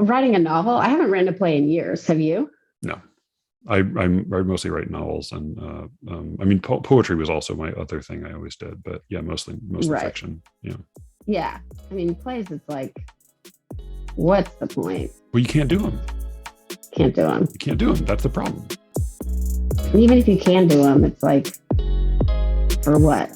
Writing a novel? I haven't written a play in years. Have you? No, I mostly write novels, and I mean poetry was also my other thing I always did, but yeah, mostly Right. fiction. Yeah. Yeah. I mean, plays, it's like, what's the point? Well, you can't do them. Can't do them. You can't do them. That's the problem. Even if you can do them, it's like, for what?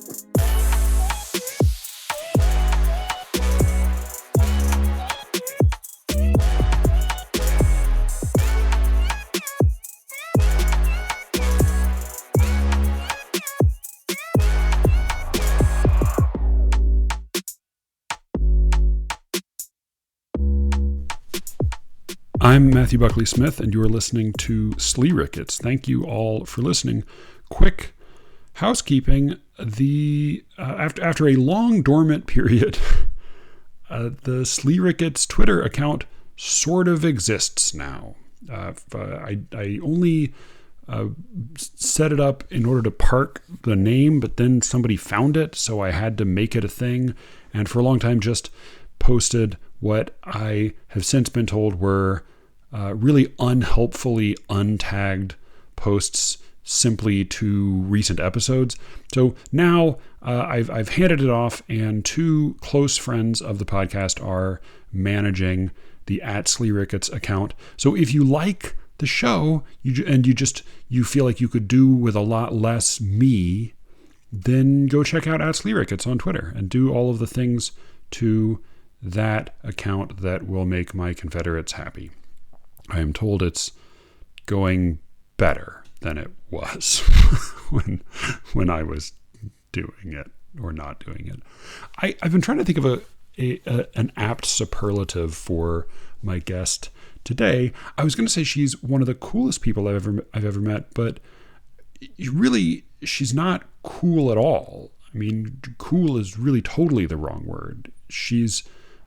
I'm Matthew Buckley Smith, and you're listening to Slee Rickets. Thank you all for listening. Quick housekeeping: after a long dormant period, the Slee Rickets Twitter account sort of exists now. I only set it up in order to park the name, but then somebody found it, so I had to make it a thing. And for a long time, just posted what I have since been told were really unhelpfully untagged posts simply to recent episodes. So now I've handed it off, and two close friends of the podcast are managing the @SleeRickets account. So if you like the show you feel like you could do with a lot less me, then go check out @SleeRickets on Twitter and do all of the things to that account that will make my Confederates happy. I am told it's going better than it was when I was doing it or not doing it. I've been trying to think of an apt superlative for my guest today. I was going to say she's one of the coolest people I've ever met, but really she's not cool at all. I mean, cool is really totally the wrong word. She's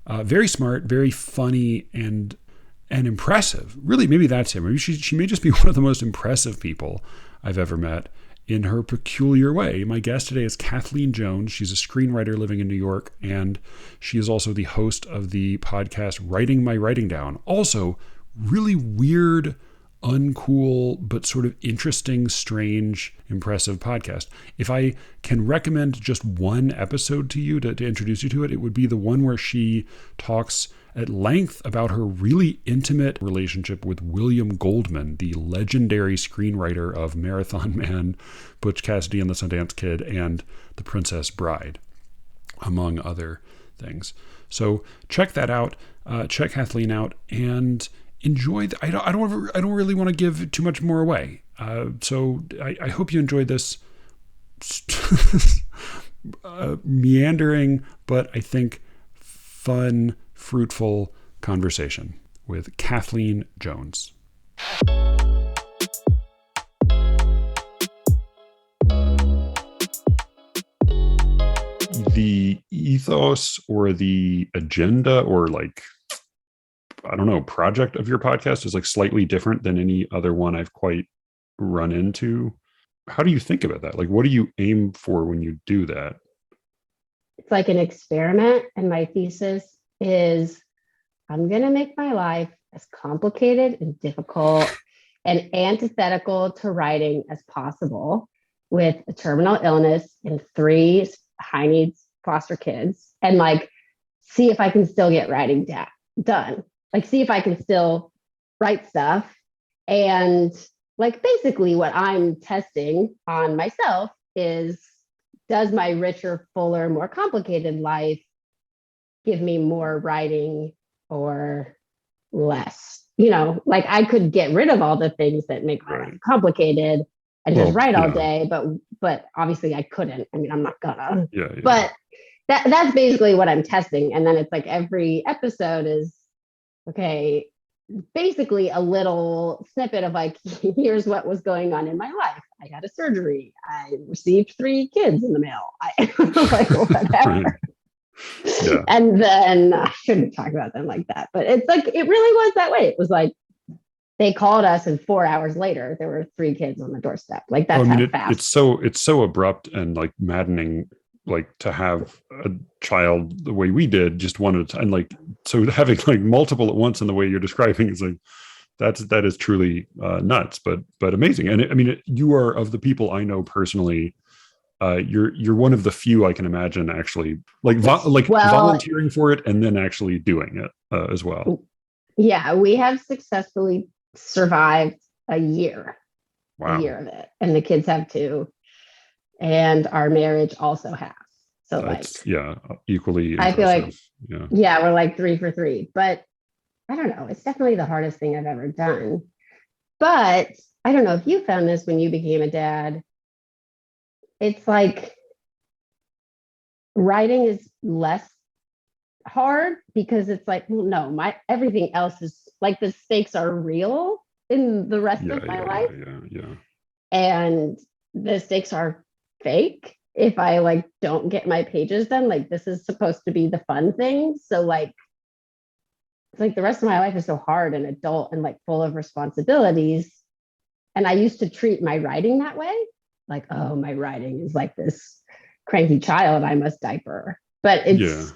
very smart, very funny, and impressive. Really, maybe that's it. Maybe she may just be one of the most impressive people I've ever met in her peculiar way. My guest today is Kathleen Jones. She's a screenwriter living in New York, and she is also the host of the podcast Writing My Writing Down. Also, really weird, uncool, but sort of interesting, strange, impressive podcast. If I can recommend just one episode to you to introduce you to it, it would be the one where she talks at length about her really intimate relationship with William Goldman, the legendary screenwriter of Marathon Man, Butch Cassidy and the Sundance Kid, and The Princess Bride, among other things. So check that out. Check Kathleen out and enjoy. I don't really want to give too much more away. So I hope you enjoyed this meandering, but I think fun, fruitful conversation with Kathleen Jones. The ethos or the agenda or project of your podcast is slightly different than any other one I've quite run into. How do you think about that? What do you aim for when you do that? It's like an experiment, and my thesis is I'm going to make my life as complicated and difficult and antithetical to writing as possible with a terminal illness and 3 high needs foster kids, and see if I can still get writing done. See if I can still write stuff. And basically what I'm testing on myself is, does my richer, fuller, more complicated life give me more writing or less? I could get rid of all the things that make my life complicated and just write all day, but obviously I couldn't. I mean, I'm not gonna. Yeah. But that's basically what I'm testing. And then it's every episode is, okay, basically a little snippet of here's what was going on in my life. I had a surgery. I received 3 kids in the mail. Whatever. Yeah. And then I shouldn't talk about them like that, but it's it really was that way. It was they called us, and 4 hours later there were 3 kids on the doorstep. That's how fast. It's so abrupt and maddening like to have a child the way we did, just one at a time. And like, so having like multiple at once in the way you're describing is like, that is truly nuts, but amazing. And I mean, you are, of the people I know personally, you're one of the few I can imagine actually like Well, volunteering for it and then actually doing it as well. yeah, we have successfully survived a year, a Wow, year of it. And the kids have too. And our marriage also has. So like that's equally I feel impressive. like, Yeah, yeah, we're like 3 for 3. But I don't know. It's definitely the hardest thing I've ever done. But I don't know if you found this when you became a dad. It's like writing is less hard because it's like, well, no, my everything else is like the stakes are real in the rest yeah, of my yeah, life. yeah, yeah, yeah. And the stakes are fake if I like don't get my pages done. Like this is supposed to be the fun thing. So like it's like the rest of my life is so hard and adult and like full of responsibilities. And I used to treat my writing that way. Like, oh, my writing is like this cranky child I must diaper. Yeah.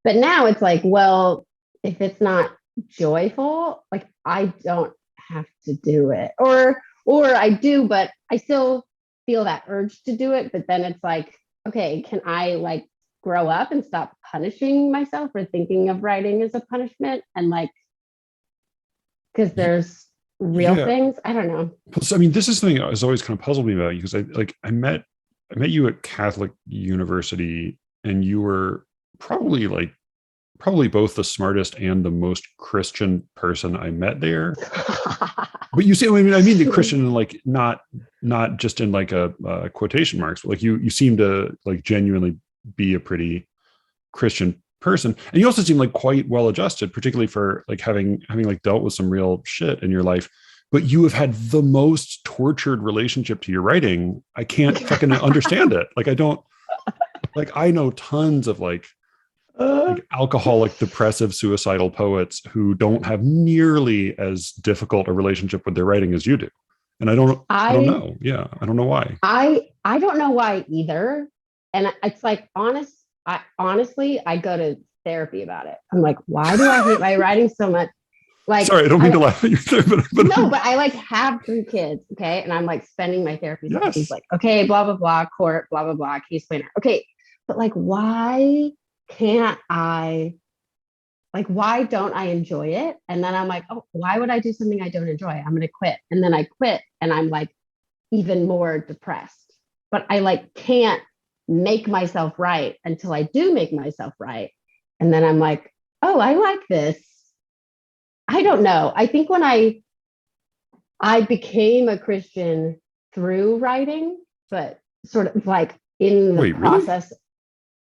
But now it's like, well, if it's not joyful, like I don't have to do it. Or I do, but I still feel that urge to do it. But then it's like, okay, can I like grow up and stop punishing myself for thinking of writing as a punishment? And like, because there's real Yeah. things. I don't know. So, I mean, this is something that has always kind of puzzled me about you because I met you at Catholic University, and you were probably both the smartest and the most Christian person I met there. But you say, I mean the Christian, in like not just in like a quotation marks, but like you seem to like genuinely be a pretty Christian person, and you also seem like quite well adjusted, particularly for like having like dealt with some real shit in your life. But you have had the most tortured relationship to your writing. I can't fucking understand it. Like I don't like I know tons of like alcoholic, depressive, suicidal poets who don't have nearly as difficult a relationship with their writing as you do. And I don't I know. Yeah, I don't know why. I don't know why either. And it's like I honestly I go to therapy about it. I'm like, why do I hate my writing so much? Like Sorry, I don't mean I to laugh at you there, but no, but I like have 3 kids, okay? And I'm like spending my therapy sessions yes. like, okay, blah blah blah, court, blah blah blah, case planner. Okay, but like why can't I like why don't I enjoy it? And then I'm like, oh, why would I do something I don't enjoy? I'm gonna quit. And then I quit and I'm like even more depressed. But I like can't make myself right until I do make myself right. And then I'm like, oh, I like this. I don't know. I think when I became a Christian through writing, but sort of like in the Wait, really? process,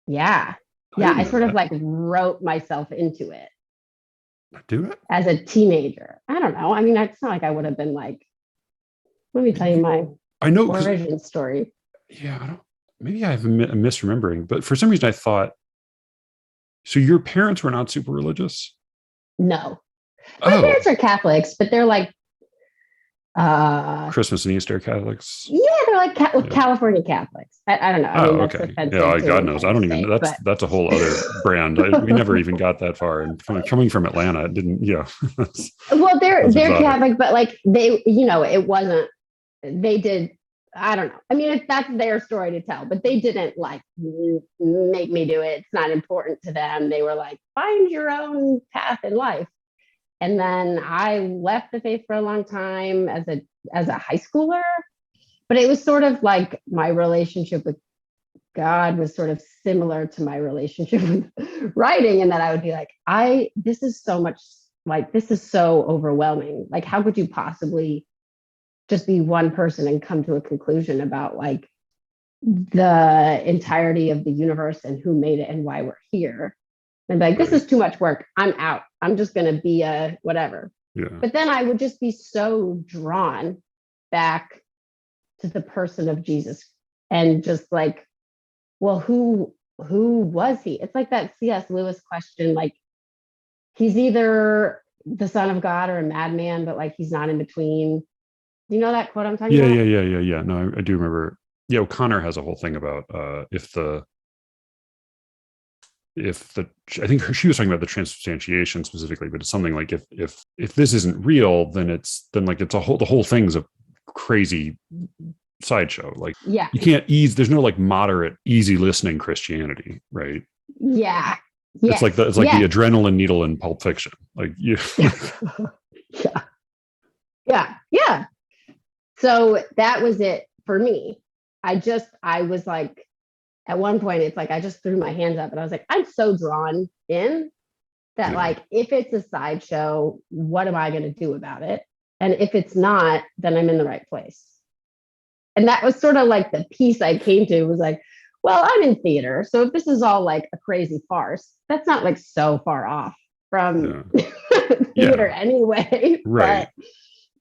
yeah. I Yeah, didn't I know sort of that. like wrote myself into it Do it? as a teenager. I don't know. I mean, it's not like I would have been like, let me tell you my I know because origin story. yeah, I don't. Maybe I have a misremembering, but for some reason I thought so. Your parents were not super religious. No, my Oh, parents are Catholics, but they're like, uh, Christmas and Easter Catholics. yeah, they're like Yeah. California Catholics. I don't know. I mean, Oh, that's okay. Yeah, offensive to the God knows. I United don't even. States, That's but that's a whole other brand. We never even got that far. And coming from Atlanta, it didn't. Yeah, that's, well, that's they're exotic. Catholic, but like they, it wasn't. They did. I don't know. I mean, that's their story to tell, but they didn't like make me do it. It's not important to them. They were like, find your own path in life. And then I left the faith for a long time as a high schooler, but it was sort of like my relationship with God was sort of similar to my relationship with writing, and that I would be like, this is so much, like this is so overwhelming. Like, how could you possibly just be one person and come to a conclusion about like the entirety of the universe and who made it and why we're here? And be like, this Right. is too much work. I'm out. I'm just gonna be a whatever. Yeah. But then I would just be so drawn back to the person of Jesus and just like, well, who was he? It's like that C.S. Lewis question, like he's either the son of God or a madman, but like he's not in between. Do you know that quote I'm talking Yeah. about? Yeah. Yeah. Yeah. Yeah. No, I do remember. Yeah, O'Connor has a whole thing about if the I think she was talking about the transubstantiation specifically, but it's something like if this isn't real, then the whole thing's a crazy sideshow. Like Yeah. you can't there's no like moderate, easy listening Christianity, right? Yeah. It's like the adrenaline needle in Pulp Fiction. Like you Yeah. Yeah. Yeah. So that was it for me. I was like, at one point, it's like I just threw my hands up and I was like, I'm so drawn in that, like, if it's a sideshow, what am I going to do about it? And if it's not, then I'm in the right place. And that was sort of like the piece I came to, was like, well, I'm in theater. So if this is all like a crazy farce, that's not like so far off from theater anyway. Right. But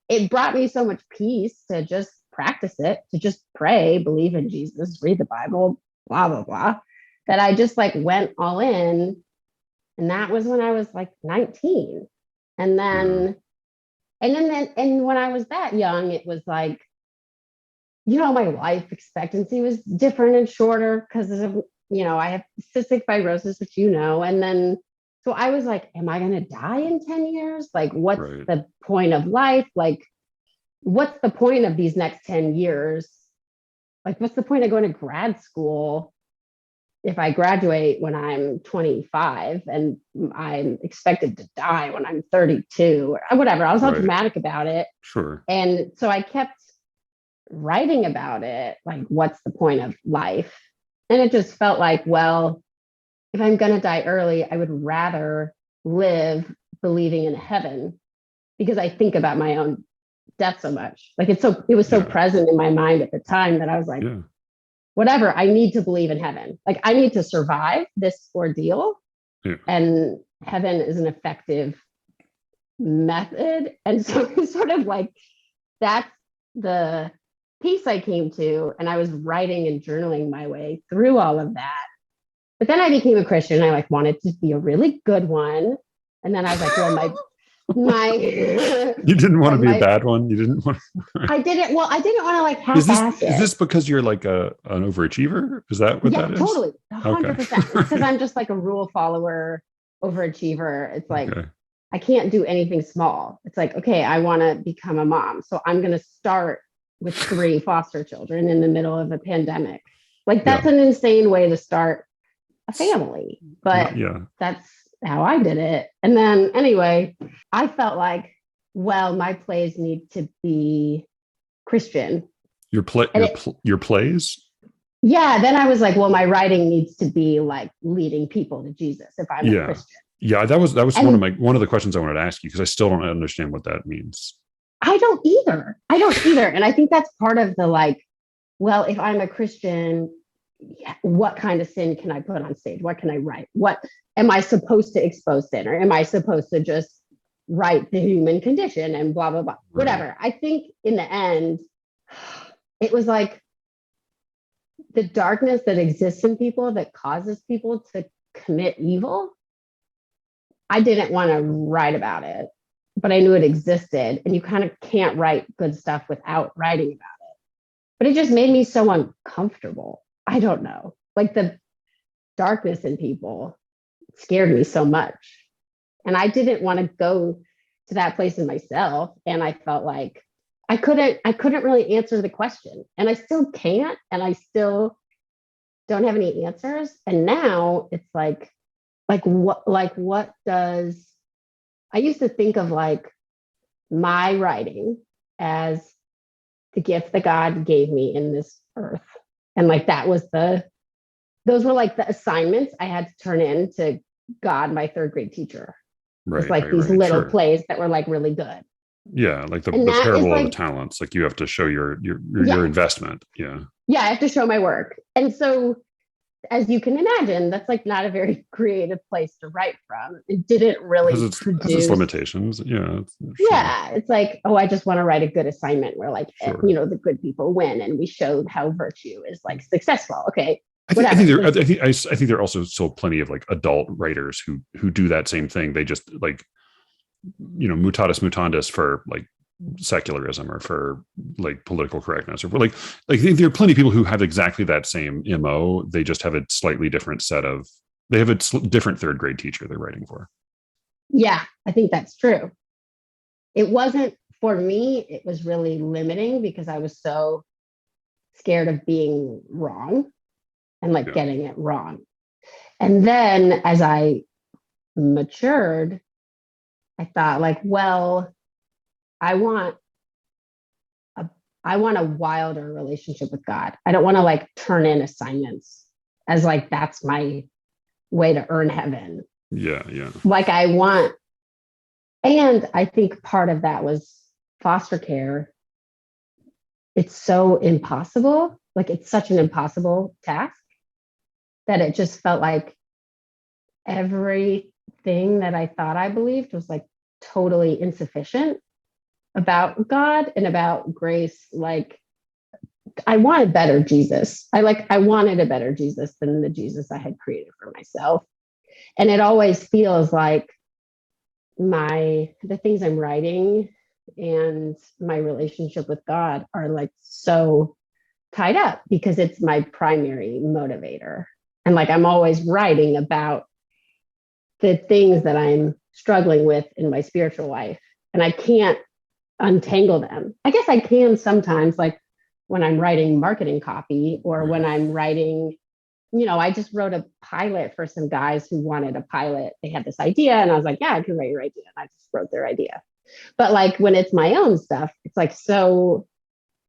it brought me so much peace to just practice it, to just pray, believe in Jesus, read the Bible, blah, blah, blah, that I just like went all in. And that was when I was like 19. And then, and when I was that young, it was like, my life expectancy was different and shorter because of, I have cystic fibrosis, which and then, so I was like, am I going to die in 10 years? Like, what's the point of life? Like, what's the point of these next 10 years? Like, what's the point of going to grad school if I graduate when I'm 25 and I'm expected to die when I'm 32 or whatever? I was all dramatic about it. Sure. And so I kept writing about it, like, what's the point of life? And it just felt like, well, if I'm going to die early, I would rather live believing in heaven, because I think about my own death so much. Like, it was so present in my mind at the time that I was like, whatever, I need to believe in heaven. Like, I need to survive this ordeal. And heaven is an effective method. And so it's sort of like, that's the piece I came to. And I was writing and journaling my way through all of that. But then I became a Christian. I like wanted to be a really good one. And then I was like, well, my you didn't want to be a bad one. You didn't want I didn't want to like half-ass it. Is this because you're like an overachiever? Is that what that is? Totally. 100%. Because I'm just like a rule follower, overachiever. It's like, I can't do anything small. It's like, okay, I want to become a mom. So I'm going to start with 3 foster children in the middle of a pandemic. Like, that's an insane way to start a family. But that's how I did it. And then anyway, I felt like, well, my plays need to be Christian. Your plays? Yeah. Then I was like, well, my writing needs to be like leading people to Jesus if I'm a Christian. Yeah, that was one of the questions I wanted to ask you, because I still don't understand what that means. I don't either. And I think that's part of the like, well, if I'm a Christian, what kind of sin can I put on stage? What can I write? What am I supposed to expose sin, or am I supposed to just write the human condition and blah, blah, blah, whatever. I think in the end, it was like the darkness that exists in people that causes people to commit evil. I didn't want to write about it, but I knew it existed, and you kind of can't write good stuff without writing about it. But it just made me so uncomfortable. I don't know, like the darkness in people scared me so much. And I didn't want to go to that place in myself. And I felt like I couldn't really answer the question. And I still can't. And I still don't have any answers. And now it's like what does, I used to think of like my writing as the gift that God gave me in this earth. And like, those were like the assignments I had to turn in to God, my 3rd grade teacher. It's like these little plays that were like really good. Yeah, like the parable of the talents. Like, you have to show your investment. Yeah, I have to show my work. And so, as you can imagine, that's like not a very creative place to write from. It didn't really produce its limitations. It's like, oh, I just want to write a good assignment where like the good people win, and we showed how virtue is like successful. Okay. I think there are also still plenty of like adult writers who do that same thing. They just like, mutatis mutandis for like secularism or for like political correctness, or like there are plenty of people who have exactly that same MO. They just have a slightly different set of They have a different third grade teacher they're writing for. Yeah, I think that's true. It wasn't for me, it was really limiting because I was so scared of being wrong and like getting it wrong. And then as I matured, I thought like, well, I want I want a wilder relationship with God. I don't want to like turn in assignments as like that's my way to earn heaven. Yeah, yeah. Like I want, and I think part of that was foster care. It's so impossible. Like it's such an impossible task that it just felt like everything that I thought I believed was like totally insufficient about God and about grace. Like I wanted better Jesus. I wanted a better Jesus than the Jesus I had created for myself. And it always feels like the things I'm writing and my relationship with God are like so tied up because it's my primary motivator. And like I'm always writing about the things that I'm struggling with in my spiritual life. And I can't untangle them. I guess I can sometimes, like when I'm writing marketing copy or when I'm writing, I just wrote a pilot for some guys who wanted a pilot. They had this idea and I was like, yeah, I can write your idea. And I just wrote their idea. But like when it's my own stuff, it's like,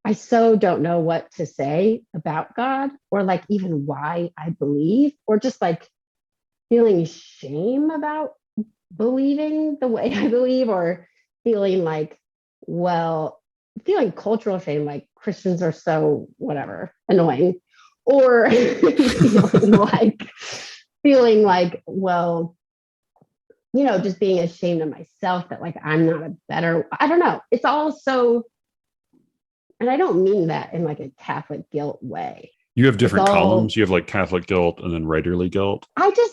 I so don't know what to say about God or like even why I believe or just like feeling shame about believing the way I believe or feeling like, feeling cultural shame, like Christians are so whatever, annoying, or feeling like, just being ashamed of myself that like I'm not I don't know. It's all so, and I don't mean that in like a Catholic guilt way. You have different columns. You have like Catholic guilt and then writerly guilt.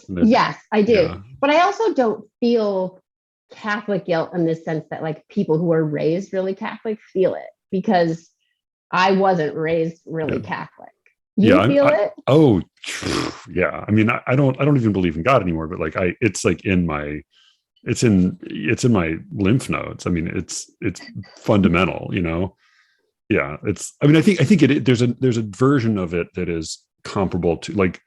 Yes, I do. Yeah. But I also don't feel Catholic guilt in the sense that like people who are raised really Catholic feel it because I wasn't raised really Catholic. You feel it? Oh, yeah. I mean, I don't even believe in God anymore, but like it's like it's in my lymph nodes. I mean, it's fundamental, Yeah. I think there's a version of it that is comparable to like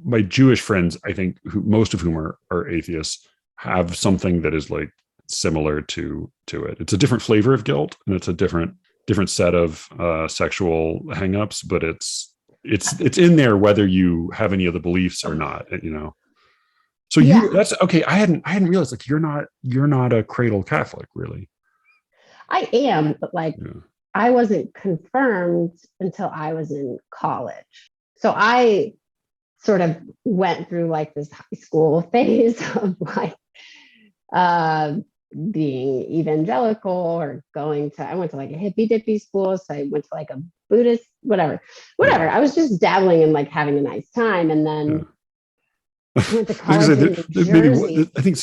my Jewish friends, I think most of whom are atheists have something that is like similar to it. It's a different flavor of guilt and it's a different set of sexual hangups, but it's in there whether you have any of the beliefs or not, So that's okay. I hadn't realized like you're not a cradle Catholic, really. I am, but like I wasn't confirmed until I was in college. So I sort of went through like this high school phase of like being evangelical or I went to like a hippie dippy school. So I went to like a Buddhist, whatever. I was just dabbling in like having a nice time. And then I went to college in New Jersey. I think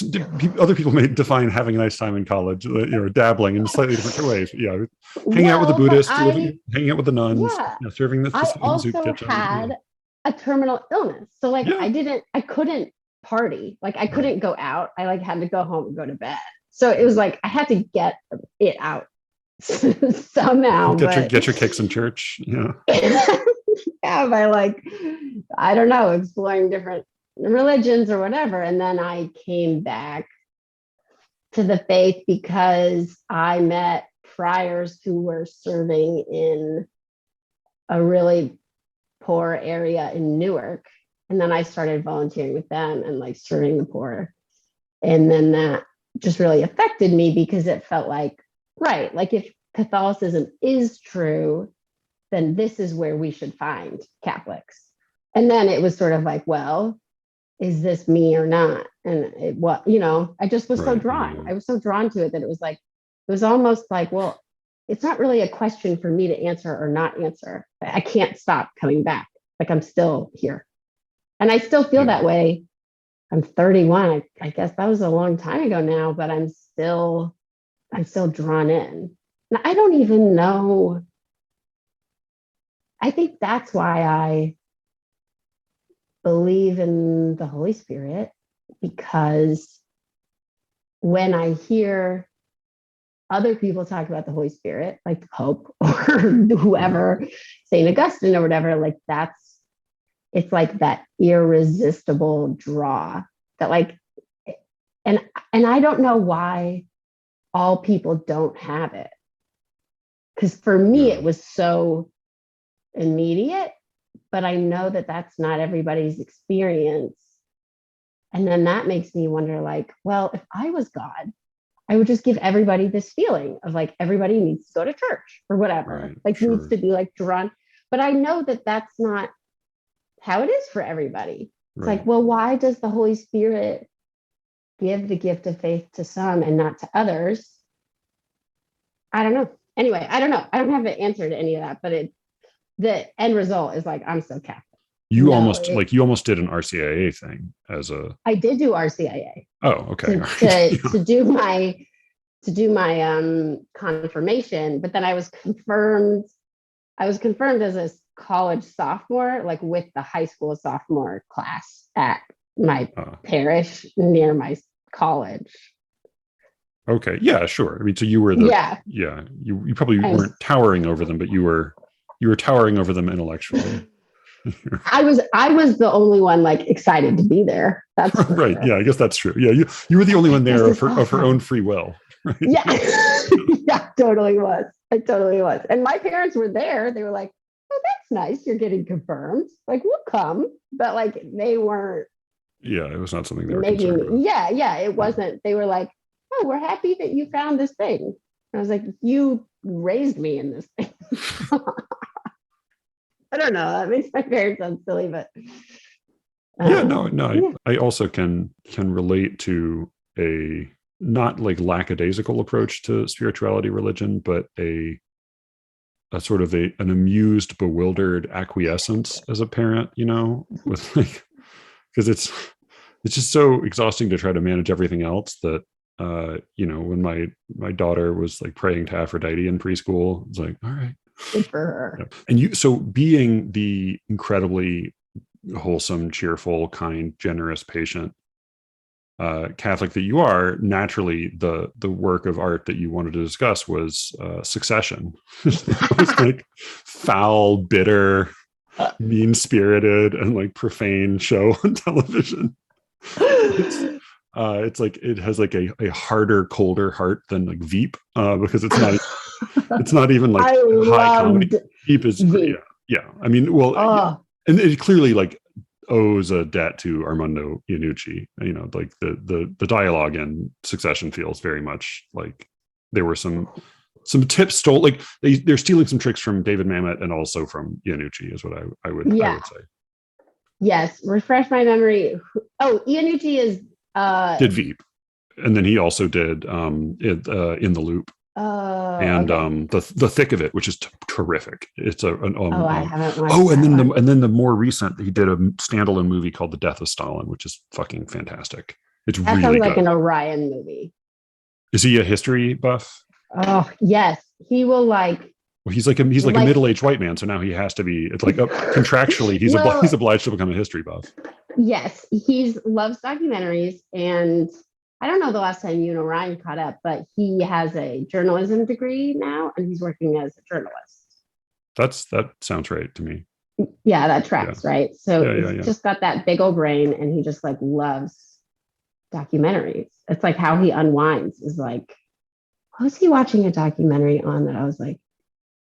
other people may define having a nice time in college, dabbling in slightly different ways. Yeah, hanging out with the Buddhists, hanging out with the nuns, serving the I in soup also kitchen. had a terminal illness, so like I couldn't party, like I couldn't go out. I like had to go home and go to bed. So it was like I had to get it out somehow. Get your kicks in church. Yeah. By like, I don't know, exploring different religions or whatever. And then I came back to the faith because I met friars who were serving in a really poor area in Newark. And then I started volunteering with them and like serving the poor. And then that just really affected me because it felt like, right, like if Catholicism is true, then this is where we should find Catholics. And then it was sort of like, well, is this me or not? And I just was so drawn. I was so drawn to it that it was almost like, well, it's not really a question for me to answer or not answer. I can't stop coming back. Like I'm still here. And I still feel that way. I'm 31. I guess that was a long time ago now, but I'm still drawn in. Now, I don't even know. I think that's why believe in the Holy Spirit because when I hear other people talk about the Holy Spirit, like the Pope or whoever, St. Augustine or whatever, like it's like that irresistible draw that like, and I don't know why all people don't have it. Because for me, it was so immediate, but I know that that's not everybody's experience. And then that makes me wonder, like, well, if I was God, I would just give everybody this feeling of like everybody needs to go to church or whatever, needs to be like drawn. But I know that that's not how it is for everybody. It's like, well, why does the Holy Spirit give the gift of faith to some and not to others? I don't know. Anyway, I don't know. I don't have an answer to any of that, but the end result is like, I'm so Catholic. You almost did an RCIA thing as a. I did do RCIA. Oh, okay. To do my confirmation, but then I was confirmed as a college sophomore, like with the high school sophomore class at my parish near my college. Okay. Yeah, sure. I mean, so you were you probably weren't towering over them, but you were towering over them intellectually. I was the only one like excited to be there. That's right. Sure. Yeah, I guess that's true. Yeah, you were the only one there of her own free will. Right? Yeah. Yeah, totally was. I totally was. And my parents were there. They were like, "Oh, that's nice. You're getting confirmed. Like, we'll come." But like they weren't. Yeah, it was not something they were concerned about. Yeah, it wasn't. They were like, "Oh, we're happy that you found this thing." And I was like, "You raised me in this thing." I don't know. That makes my parents sound silly, but yeah. I also can relate to a not like lackadaisical approach to spirituality, religion, but a sort of an amused, bewildered acquiescence as a parent, with like, because it's just so exhausting to try to manage everything else that, when my daughter was like praying to Aphrodite in preschool, it's like, all right. Good for her. And so being the incredibly wholesome, cheerful, kind, generous, patient Catholic that you are, naturally the work of art that you wanted to discuss was Succession. It was like foul, bitter, mean-spirited, and like profane show on television. It's like it has like a harder, colder heart than like Veep, because it's not even like high comedy. Veep is yeah. I mean, well, and it clearly like owes a debt to Armando Iannucci. Like the dialogue in Succession feels very much like there were some tips stole. Like they're stealing some tricks from David Mamet and also from Iannucci is what I would say. Yes, refresh my memory. Oh, Iannucci is did Veep, and then he also did In the Loop. And okay. The Thick of It, which is terrific. It's I haven't watched and then the more recent, he did a standalone movie called The Death of Stalin, which is fucking fantastic. It's that really sounds like good. An Orion movie. Is he a history buff? Oh yes, he will like. Well, he's like a middle-aged white man, so now he has to be. It's like contractually, he's obliged to become a history buff. Yes, he loves documentaries, and I don't know the last time you and Orion caught up, but he has a journalism degree now, and he's working as a journalist. That sounds right to me. Yeah, that tracks, right? So he's just got that big old brain, and he just like loves documentaries. It's like how he unwinds is like, what was he watching a documentary on that I was like,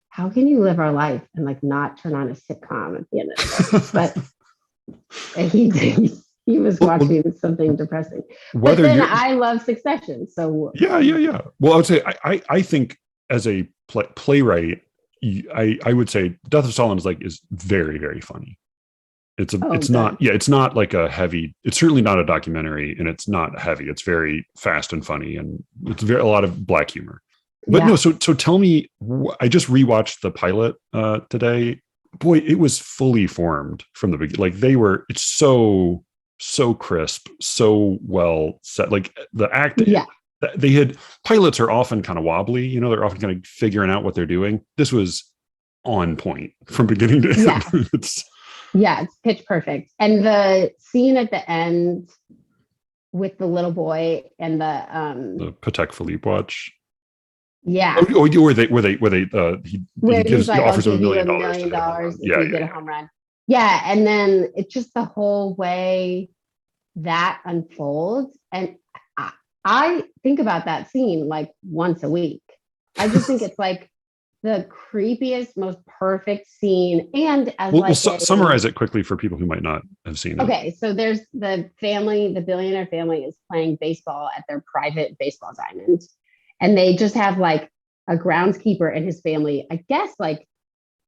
how can you live our life and like not turn on a sitcom at the end of it? But he was watching something depressing. But then I love Succession. So yeah. Well, I would say I think as a playwright, I would say Death of Stalin is very, very funny. It's not like a heavy. It's certainly not a documentary, and it's not heavy. It's very fast and funny, and it's a lot of black humor. But no, so tell me. I just rewatched the pilot today. Boy, it was fully formed from the beginning. Like it's so crisp, so well set. Like the acting. Yeah. They had pilots are often kind of wobbly. They're often kind of figuring out what they're doing. This was on point from beginning to end. Yeah, it's pitch perfect. And the scene at the end with the little boy and the The Patek Philippe watch. yeah, He where he's he like, I'll offers him give you a $1 million to million hit a home run. dollars if Yeah, you yeah, get a yeah. home run. Yeah, and then it's just the whole way that unfolds. And I think about that scene like once a week. I just think it's like the creepiest, most perfect scene. And as We'll like a summarize it quickly for people who might not have seen it. okay, so there's the family, the billionaire family is playing baseball at their private baseball diamond. And they just have like a groundskeeper and his family, I guess, like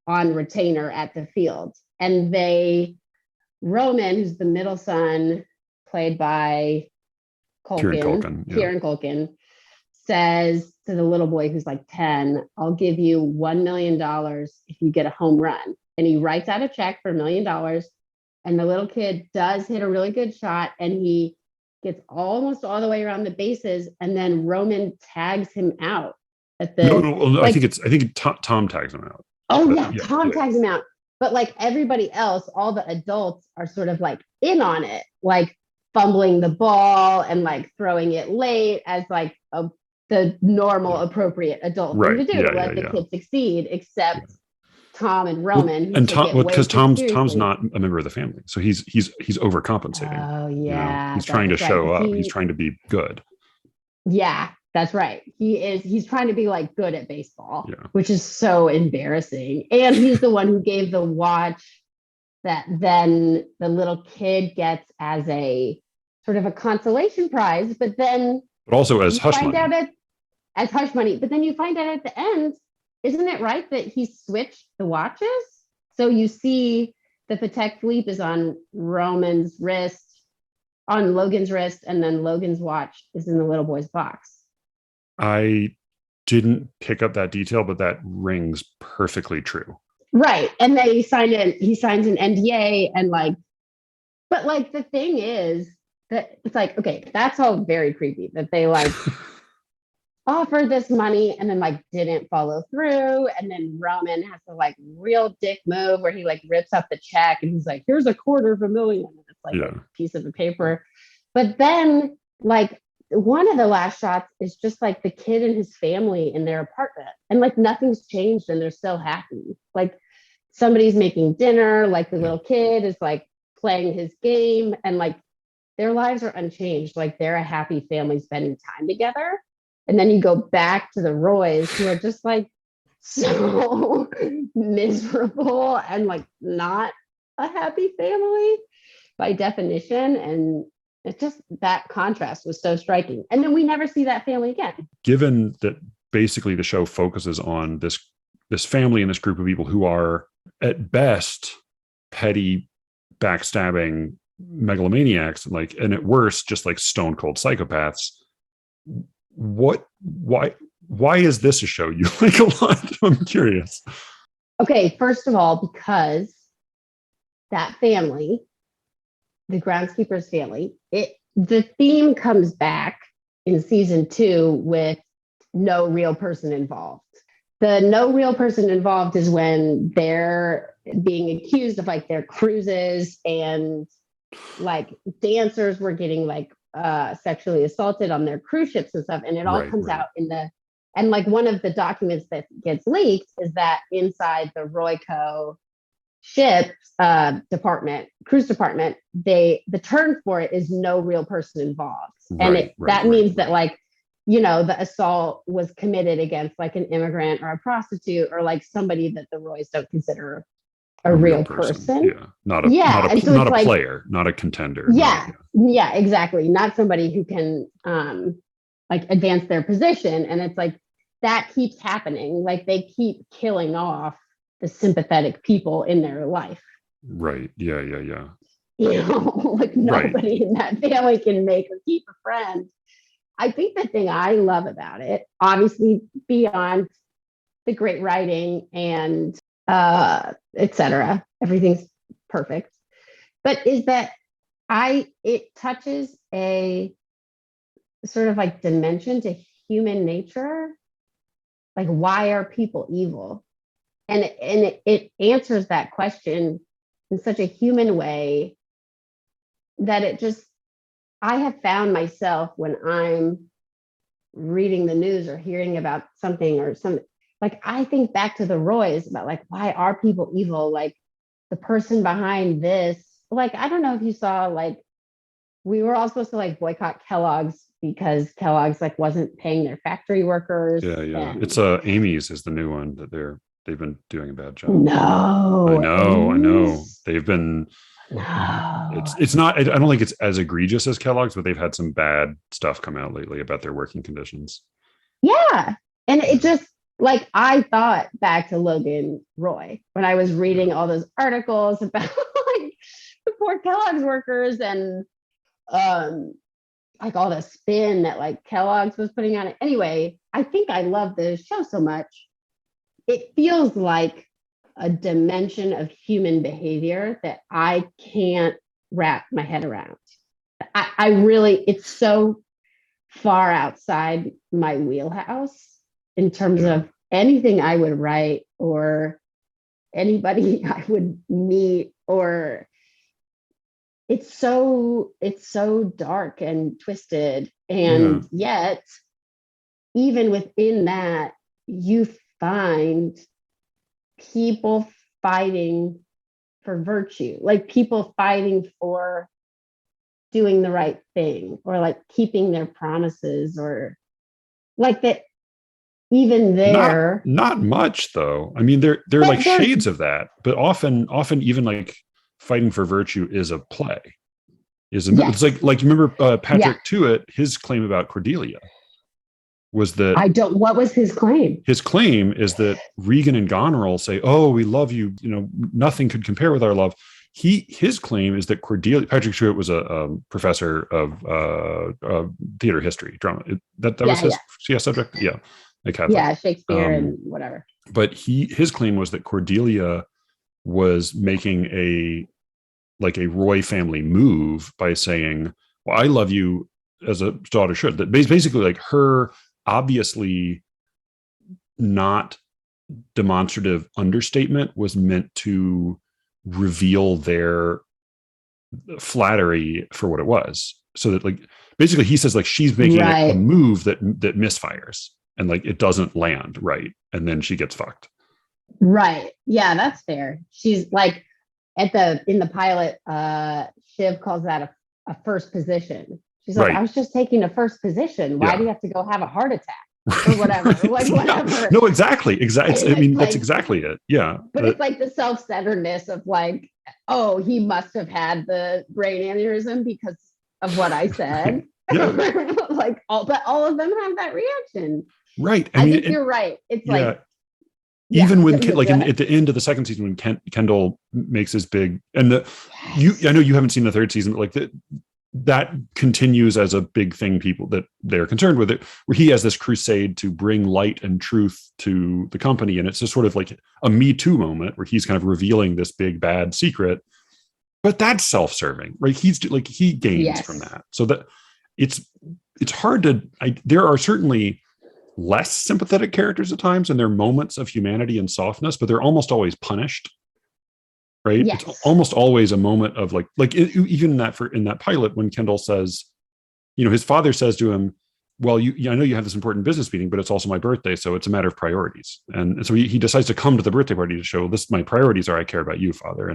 on retainer at the field. And Roman, who's the middle son, played by Kieran Culkin. Yeah. Kieran Culkin, says to the little boy who's like 10, I'll give you $1 million if you get a home run. And he writes out a check for $1 million. And the little kid does hit a really good shot and he gets almost all the way around the bases. And then Roman tags him out at No, the, no, like, I think Tom tags him out. oh, But yeah, Tom tags him out. But like everybody else, all the adults are sort of like in on it, like fumbling the ball and like throwing it late as like the normal, appropriate adult thing Right. to do to let the kid succeed, except Tom and Roman, who And take Tom, it way because too Tom's seriously. not a member of the family, so he's overcompensating. Oh You know, yeah, he's trying to that's right. show up. He's trying to be good. Yeah, that's right. He's trying to be like good at baseball, Yeah. which is so embarrassing. And he's the one who gave the watch that then the little kid gets as a sort of a consolation prize, but then But also as you hush find money. out as hush money, but then you find out at the end, isn't it right that he switched the watches? So you see the Patek Philippe is on Roman's wrist, on Logan's wrist, and then Logan's watch is in the little boy's box. I didn't pick up that detail, but that rings perfectly true. Right. And he signs an NDA and like, but like the thing is that it's like, okay, that's all very creepy that they like offered this money and then like didn't follow through. And then Roman has to like real dick move where he like rips up the check and he's like, here's $250,000. And it's like a piece of the paper. But then like one of the last shots is just like the kid and his family in their apartment and like nothing's changed and they're still happy. Like somebody's making dinner, like the little kid is like playing his game and like their lives are unchanged. Like they're a happy family spending time together. And then you go back to the Roys who are just like so miserable and like not a happy family by definition. And it's just that contrast was so striking. And then we never see that family again. Given that basically the show focuses on this family and this group of people who are at best petty, backstabbing megalomaniacs, like, and at worst just like stone cold psychopaths. Why is this a show you like a lot? I'm curious. Okay, first of all, because that family, the groundskeeper's family, the theme comes back in season 2 with no real person involved. The no real person involved is when they're being accused of like their cruises and like dancers were getting like sexually assaulted on their cruise ships and stuff. And it all comes out and like one of the documents that gets leaked is that inside the Royco ship cruise department, the term for it is no real person involved. And that means that like, you know, the assault was committed against like an immigrant or a prostitute or like somebody that the Roys don't consider a real person. Yeah. Not a player, not a contender. Yeah, exactly. Not somebody who can like advance their position. And it's like that keeps happening. Like they keep killing off the sympathetic people in their life. Right. Yeah. You know, like nobody in that family can make or keep a friend. I think the thing I love about it, obviously beyond the great writing and etc., everything's perfect, but is that it touches a sort of like dimension to human nature. Like, why are people evil? And it answers that question in such a human way that I have found myself when I'm reading the news or hearing about something or some, like, I think back to the Roys about like, why are people evil? Like the person behind this, like, I don't know if you saw, like, we were all supposed to like boycott Kellogg's because Kellogg's like wasn't paying their factory workers. Yeah. And It's Amy's is the new one that they've been doing a bad job. no, I know. Amy's? They've been No. it's not I don't think it's as egregious as Kellogg's, but they've had some bad stuff come out lately about their working conditions. Yeah. And it just, like, I thought back to Logan Roy when I was reading all those articles about like the poor Kellogg's workers and um like all the spin that like Kellogg's was putting on it. Anyway, I think I love the show so much. It feels like a dimension of human behavior that I can't wrap my head around. I really, it's so far outside my wheelhouse in terms of anything I would write or anybody I would meet, or it's so dark and twisted, and yet even within that you find people fighting for virtue, like people fighting for doing the right thing or like keeping their promises, or like that. Even there, not much though. I mean, they're like shades of that, but often even like fighting for virtue is a play. It's like you remember Patrick Tewitt, his claim about Cordelia was that what was his claim? His claim is that Regan and Goneril say, "Oh, we love you. You know, nothing could compare with our love." His claim is that Cordelia, Patrick Tewitt was a professor of theater history, drama. That was his subject. Yeah. Yeah, Shakespeare and whatever. But his claim was that Cordelia was making a Roy family move by saying, "Well, I love you as a daughter should." That basically, like, her obviously not demonstrative understatement was meant to reveal their flattery for what it was. So that, like, basically he says, like, she's making a move that misfires and like it doesn't land right, and then she gets fucked. Right. Yeah, that's fair. She's like in the pilot, Shiv calls that a first position. She's like, I was just taking a first position. Why do you have to go have a heart attack or whatever? Like, whatever. No, exactly. I mean, that's exactly it. Yeah. But it's like the self-centeredness of like, oh, he must have had the brain aneurysm because of what I said. Like all of them have that reaction. Right. I think you're right. It's like, even when at the end of the second season, when Kendall makes his big, and I know you haven't seen the third season, but like that continues as a big thing, people that they're concerned with it, where he has this crusade to bring light and truth to the company. And it's just sort of like a Me Too moment where he's kind of revealing this big bad secret, but that's self-serving, right? He gains from that. So that it's hard to, there are certainly less sympathetic characters at times, and there are moments of humanity and softness, but they're almost always punished. Right. Yes. It's almost always a moment of like even in that pilot, when Kendall says, you know, his father says to him, well, I know you have this important business meeting, but it's also my birthday. So it's a matter of priorities. And so he decides to come to the birthday party to show my priorities are, I care about you, father.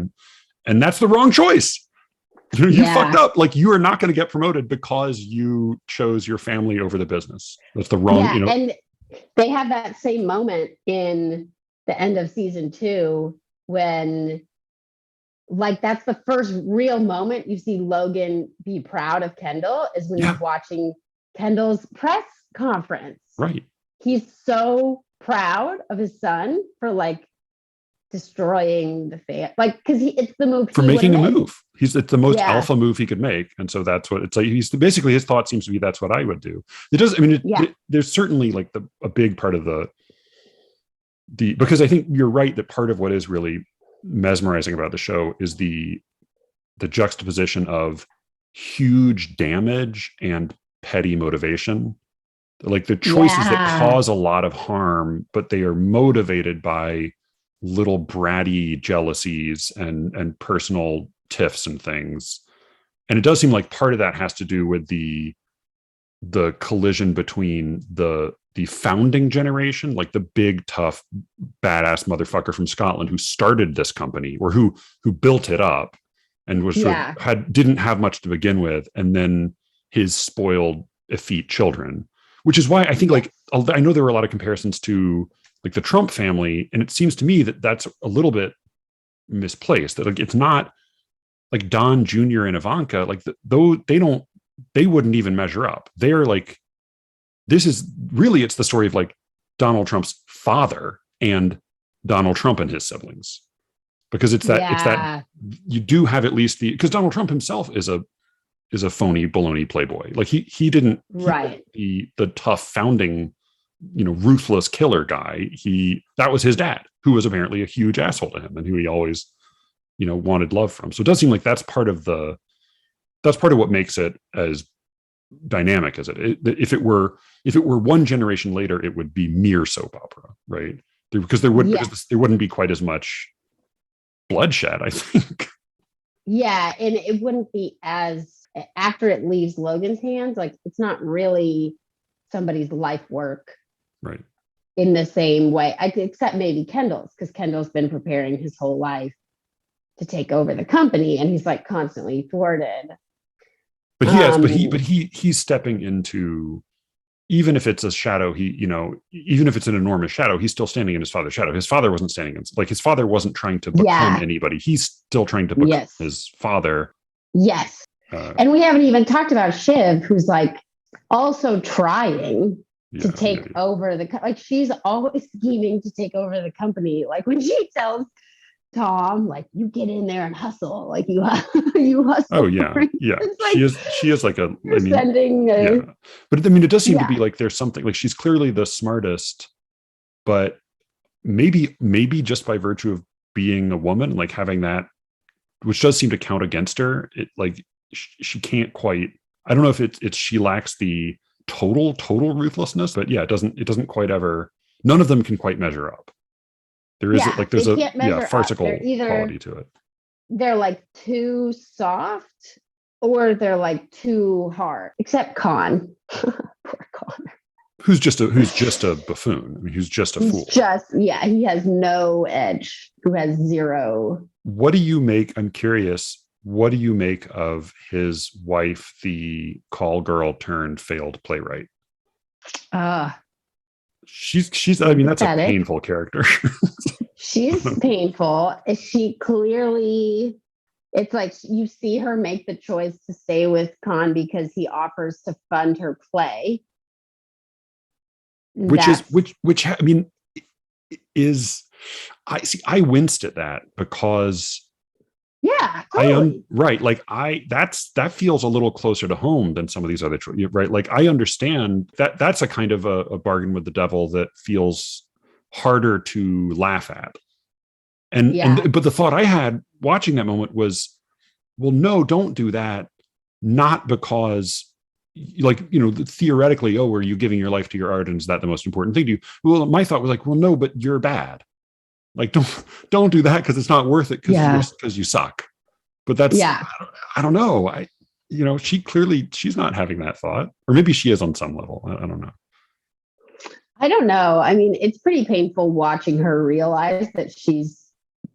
And that's the wrong choice. You fucked up. Like, you are not going to get promoted because you chose your family over the business. That's the wrong, And they have that same moment in the end of season 2 when, like, that's the first real moment you see Logan be proud of Kendall, is when he's watching Kendall's press conference. Right. He's so proud of his son for like destroying the fan, like, because it's the move for making a move. It's the most alpha move he could make, and so that's what it's like. He's basically, his thought seems to be, that's what I would do. It does. I mean, there's certainly like a big part of the because I think you're right that part of what is really mesmerizing about the show is the juxtaposition of huge damage and petty motivation, like the choices that cause a lot of harm, but they are motivated by little bratty jealousies and personal tiffs and things. And it does seem like part of that has to do with the collision between the founding generation, like the big, tough, badass motherfucker from Scotland who started this company, or who built it up and was sort of didn't have much to begin with, and then his spoiled, effete children. Which is why I think, like, I know there were a lot of comparisons to like the Trump family, and it seems to me that that's a little bit misplaced. That, like, it's not like Don Jr. and Ivanka, like though they wouldn't even measure up. They're like, this is really, it's the story of like Donald Trump's father and Donald Trump and his siblings, because it's that you do have at least because Donald Trump himself is a phony baloney playboy. Like he didn't the tough founding, ruthless killer guy. That was his dad, who was apparently a huge asshole to him and who he always, wanted love from. So it does seem like that's part of what makes it as dynamic as if it were one generation later, it would be mere soap opera, right? Because there wouldn't be quite as much bloodshed, I think. Yeah, and it wouldn't be as, after it leaves Logan's hands, like, it's not really somebody's life work, right? In the same way, except maybe Kendall's, because Kendall's been preparing his whole life to take over the company, and he's like constantly thwarted. But he's stepping into, even if it's a shadow, even if it's an enormous shadow, he's still standing in his father's shadow. His father wasn't standing in, like, his father wasn't trying to become anybody. He's still trying to become his father. Yes. And we haven't even talked about Shiv, who's like also trying to take over like, she's always scheming to take over the company. Like, when she tells Tom, like, you get in there and hustle, like, you hustle. Oh yeah, yeah. Like, she is like but I mean, it does seem to be like there's something, like, she's clearly the smartest, but maybe just by virtue of being a woman, like, having that, which does seem to count against her. It, like, she can't quite. I don't know if it's she lacks the total ruthlessness, but it doesn't quite ever. None of them can quite measure up. There is there's a farcical quality to it. They're like too soft, or they're like too hard. Except Khan, poor Khan, who's just a buffoon. I mean, who's just a fool. He has no edge. Who has zero. What do you make? I'm curious. What do you make of his wife, the call girl turned failed playwright? She's. I mean, that's a painful character. She's painful. She clearly, it's like you see her make the choice to stay with Khan because he offers to fund her play. Which I mean, I winced at that because totally. That feels a little closer to home than some of these other choices, right? Like, I understand that's a kind of a bargain with the devil that feels harder to laugh at. But the thought I had watching that moment was, well, no, don't do that. Not because, like, theoretically, are you giving your life to your art, and is that the most important thing to you? Well, my thought was like, well, no, but you're bad. Like, don't do that, because it's not worth it, because you suck. But that's, I don't know. She's not having that thought, or maybe she is on some level. I don't know. I don't know. I mean, it's pretty painful watching her realize that she's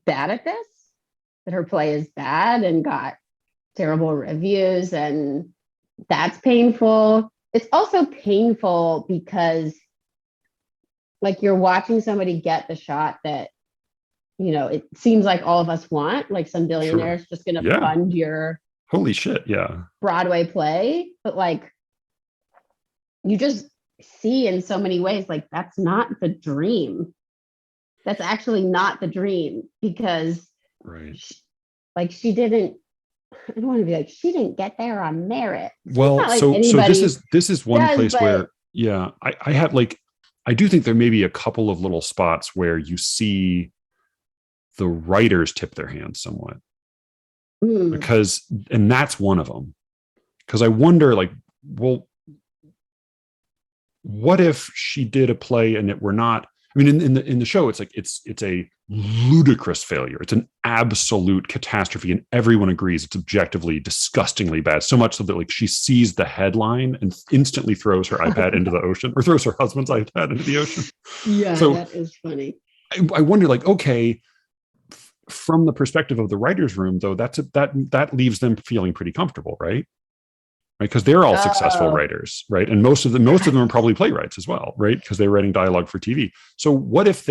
bad at this, that her play is bad and got terrible reviews, and that's painful. It's also painful because, like, you're watching somebody get the shot that, it seems like all of us want, like, some billionaire's just going to fund your holy shit, Broadway play. But, like, you just see in so many ways, like, that's not the dream. That's actually not the dream, because she didn't, I don't want to be like, she didn't get there on merit. Well, like, so this is one place where I have, like, I do think there may be a couple of little spots where you see the writers tip their hands somewhat, because, and that's one of them, because I wonder, like, well, what if she did a play and it were not, I mean, in the show, it's like, it's a ludicrous failure. It's an absolute catastrophe, and everyone agrees it's objectively disgustingly bad. So much so that like she sees the headline and instantly throws her iPad into the ocean, or throws her husband's iPad into the ocean. Yeah, So that is funny. I wonder, like, okay, from the perspective of the writer's room, though, that leaves them feeling pretty comfortable, right? Right, because they're all successful writers, right? And most of them are probably playwrights as well, right? Because they're writing dialogue for TV. So what if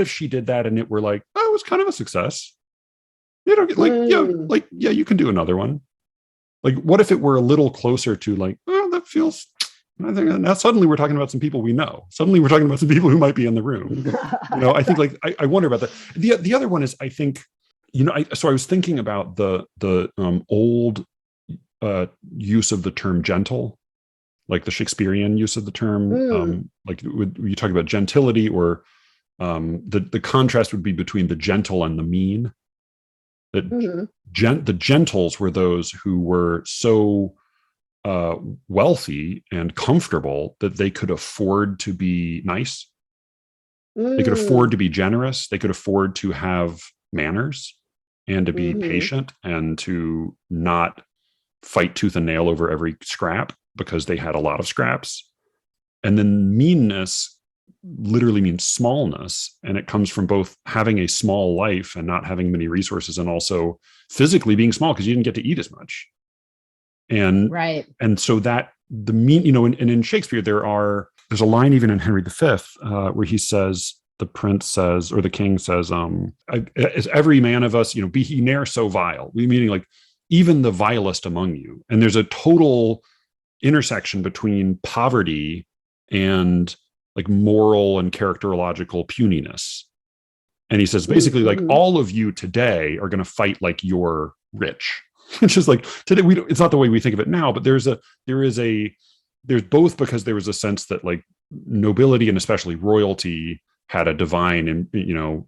she did that and it were like, oh, it was kind of a success? You know, like, yeah, you can do another one. Like, what if it were a little closer to like, oh, that feels, I think now suddenly we're talking about some people we know. Suddenly we're talking about some people who might be in the room. You know, I think like, I wonder about that. The other one is, I think, you know, I was thinking about the old use of the term gentle, like the Shakespearean use of the term, like you talk about gentility, or the contrast would be between the gentle and the mean. That the gentles were those who were so wealthy and comfortable that they could afford to be nice. They could afford to be generous. They could afford to have manners and to be patient and to not fight tooth and nail over every scrap because they had a lot of scraps. And then meanness literally means smallness. And it comes from both having a small life and not having many resources, and also physically being small because you didn't get to eat as much. And right. And so that the mean, you know, and in Shakespeare, there's a line even in Henry V where he says, the prince says, or the king says, as every man of us, you know, be he ne'er so vile. We meaning like, even the vilest among you. And there's a total intersection between poverty and like moral and characterological puniness. And he says, basically, like, all of you today are going to fight like you're rich. Which is like, today, it's not the way we think of it now, but there's both, because there was a sense that like nobility and especially royalty had a divine and, you know,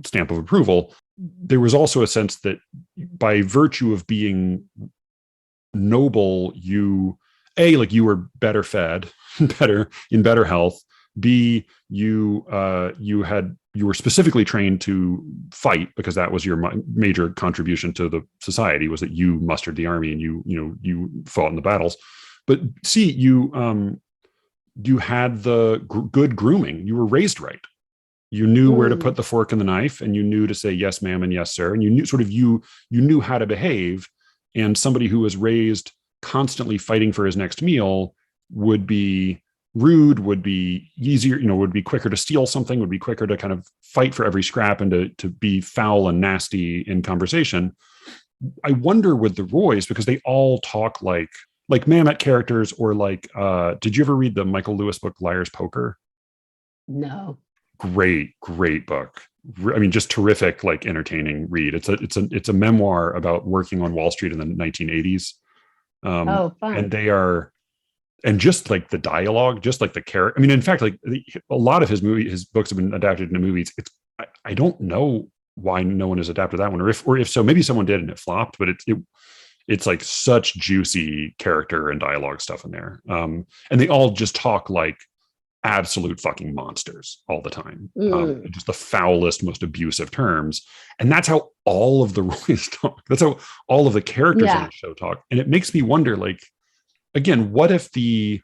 stamp of approval. There was also a sense that by virtue of being noble, you were better fed, in better health. B, you were specifically trained to fight, because that was your major contribution to the society, was that you mustered the army and you fought in the battles. But C, you had the good grooming. You were raised right. You knew where to put the fork and the knife, and you knew to say yes, ma'am, and yes, sir. And you knew you knew how to behave. And somebody who was raised constantly fighting for his next meal would be rude, would be easier, would be quicker to steal something, would be quicker to kind of fight for every scrap and to be foul and nasty in conversation. I wonder with the Roys, because they all talk like Mamet characters, or like, did you ever read the Michael Lewis book, Liar's Poker? No. Great book. I mean, just terrific, like entertaining read. It's a memoir about working on Wall Street in the 1980s. Fun. And just like the dialogue, just like the character. I mean, in fact, like a lot of his books have been adapted into movies. I don't know why no one has adapted that one, or if so, maybe someone did and it flopped. But it's like such juicy character and dialogue stuff in there. And they all just talk like absolute fucking monsters all the time. Just the foulest, most abusive terms. And that's how all of the Roys talk. That's how all of the characters on the show talk. And it makes me wonder, like, again, what if the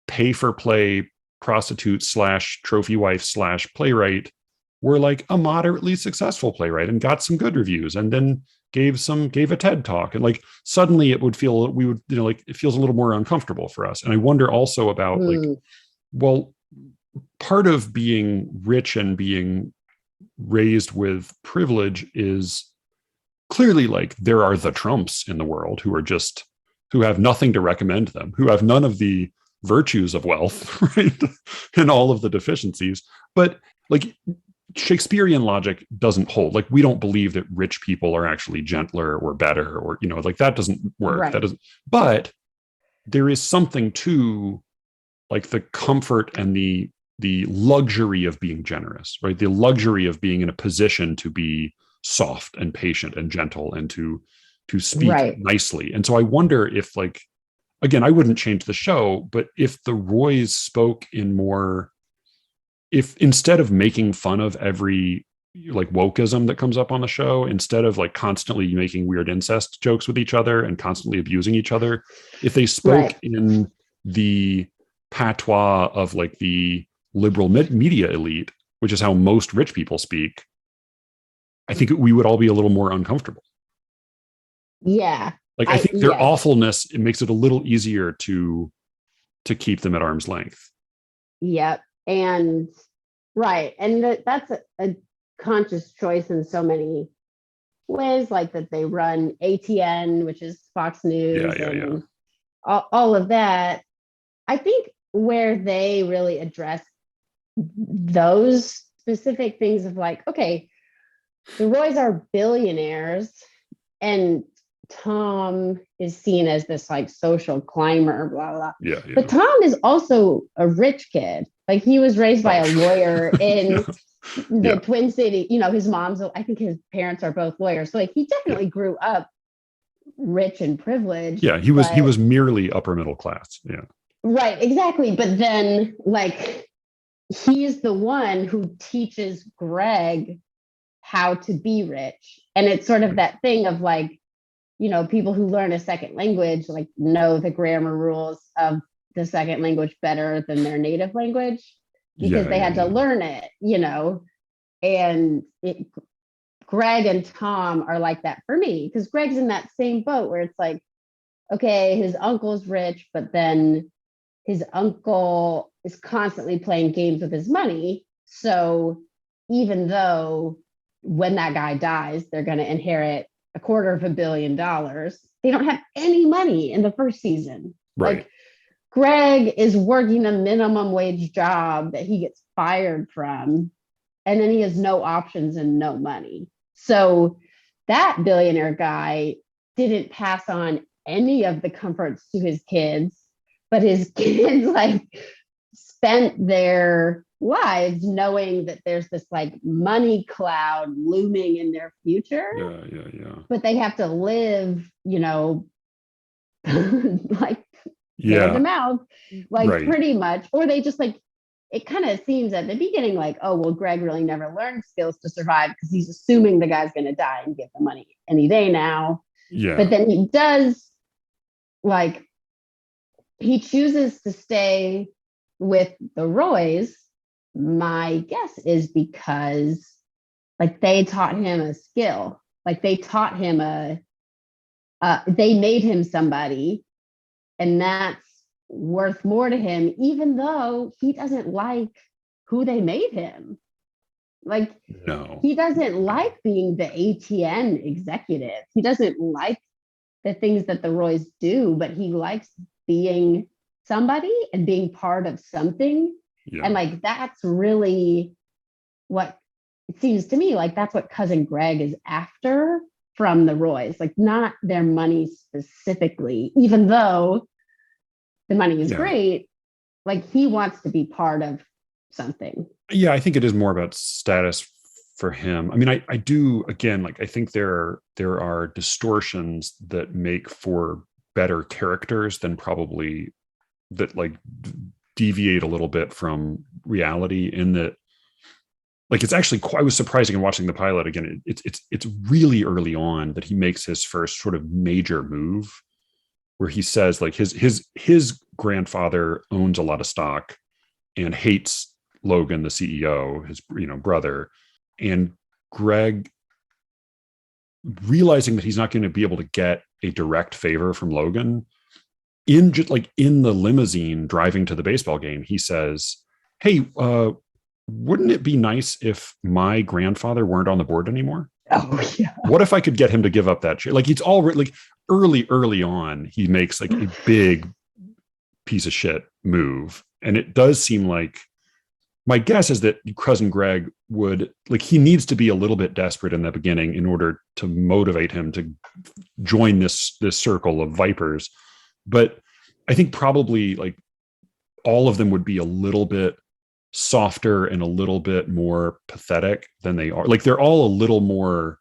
pay for play prostitute / trophy wife / playwright were like a moderately successful playwright and got some good reviews, and then gave a TED talk, and like suddenly it would feel, like it feels a little more uncomfortable for us. And I wonder also about like, well, part of being rich and being raised with privilege is clearly like there are the Trumps in the world who have nothing to recommend them, who have none of the virtues of wealth, right? And all of the deficiencies. But like Shakespearean logic doesn't hold. Like, we don't believe that rich people are actually gentler or better, or, like that doesn't work. Right. That doesn't, but there is something to like the comfort and the luxury of being generous, right? The luxury of being in a position to be soft and patient and gentle and to speak nicely. And so I wonder if, like, again, I wouldn't change the show, but if the Roys spoke in more, if instead of making fun of every, like wokeism that comes up on the show, instead of like constantly making weird incest jokes with each other and constantly abusing each other, if they spoke Right. in the patois of like the liberal media elite, which is how most rich people speak, I think we would all be a little more uncomfortable. Yeah. Like, I think their Yes. awfulness, it makes it a little easier to keep them at arm's length. Yep. And right. And that's a conscious choice in so many ways, like that they run ATN, which is Fox Yeah, News, yeah, yeah. and all of that. I think where they really address those specific things of like, okay, the Roys are billionaires and Tom is seen as this like social climber, blah, blah. Yeah, yeah. But Tom is also a rich kid. Like he was raised by a lawyer yeah. in the Yeah. Twin City. His mom's, I think his parents are both lawyers. So like he Yeah. definitely grew up rich and privileged. Yeah. He was merely upper middle class. Yeah. Right, exactly. But then like he's the one who teaches Greg how to be rich. And it's sort of that thing of like, people who learn a second language like know the grammar rules of the second language better than their native language because Yeah, they yeah, had to yeah. learn it. And Greg and Tom are like that for me because Greg's in that same boat where it's like, okay, his uncle's rich, but then his uncle is constantly playing games with his money. So even though when that guy dies, they're going to inherit $250 million, they don't have any money in the first season. Right. Like Greg is working a minimum wage job that he gets fired from, and then he has no options and no money. So that billionaire guy didn't pass on any of the comforts to his kids, but his kids like spent their lives knowing that there's this like money cloud looming in their future. Yeah, yeah, yeah. But they have to live, like hand to Yeah. mouth, like Right. pretty much, or they just like it kind of seems at the beginning like, oh, well, Greg really never learned skills to survive because he's assuming the guy's going to die and give the money any day now. Yeah. But then he does, like, he chooses to stay with the Roys. My guess is because, like, they taught him a skill. Like, they taught him they made him somebody, and that's worth more to him, even though he doesn't like who they made him. Like, No. he doesn't like being the ATN executive. He doesn't like the things that the Roys do, but he likes being somebody and being part of something. Yeah. And like, that's really what it seems to me like that's what cousin Greg is after from the Roys, like not their money specifically, even though the money is great. Like he wants to be part of something. Yeah, I think it is more about status for him. I mean, I do, again, like I think there are distortions that make for better characters than probably that like deviate a little bit from reality, in that like it's actually quite, I was surprising in watching the pilot again. It's really early on that he makes his first sort of major move, where he says like his grandfather owns a lot of stock and hates Logan, the CEO, his brother, and Greg, realizing that he's not going to be able to get a direct favor from Logan, in just like in the limousine driving to the baseball game, he says, "Hey, wouldn't it be nice if my grandfather weren't on the board anymore? Oh yeah. What if I could get him to give up that shit?" Like it's already like early on, he makes like a big piece of shit move, and it does seem like, my guess is that cousin Greg would, like, he needs to be a little bit desperate in the beginning in order to motivate him to join this circle of vipers. But I think probably like all of them would be a little bit softer and a little bit more pathetic than they are. Like they're all a little more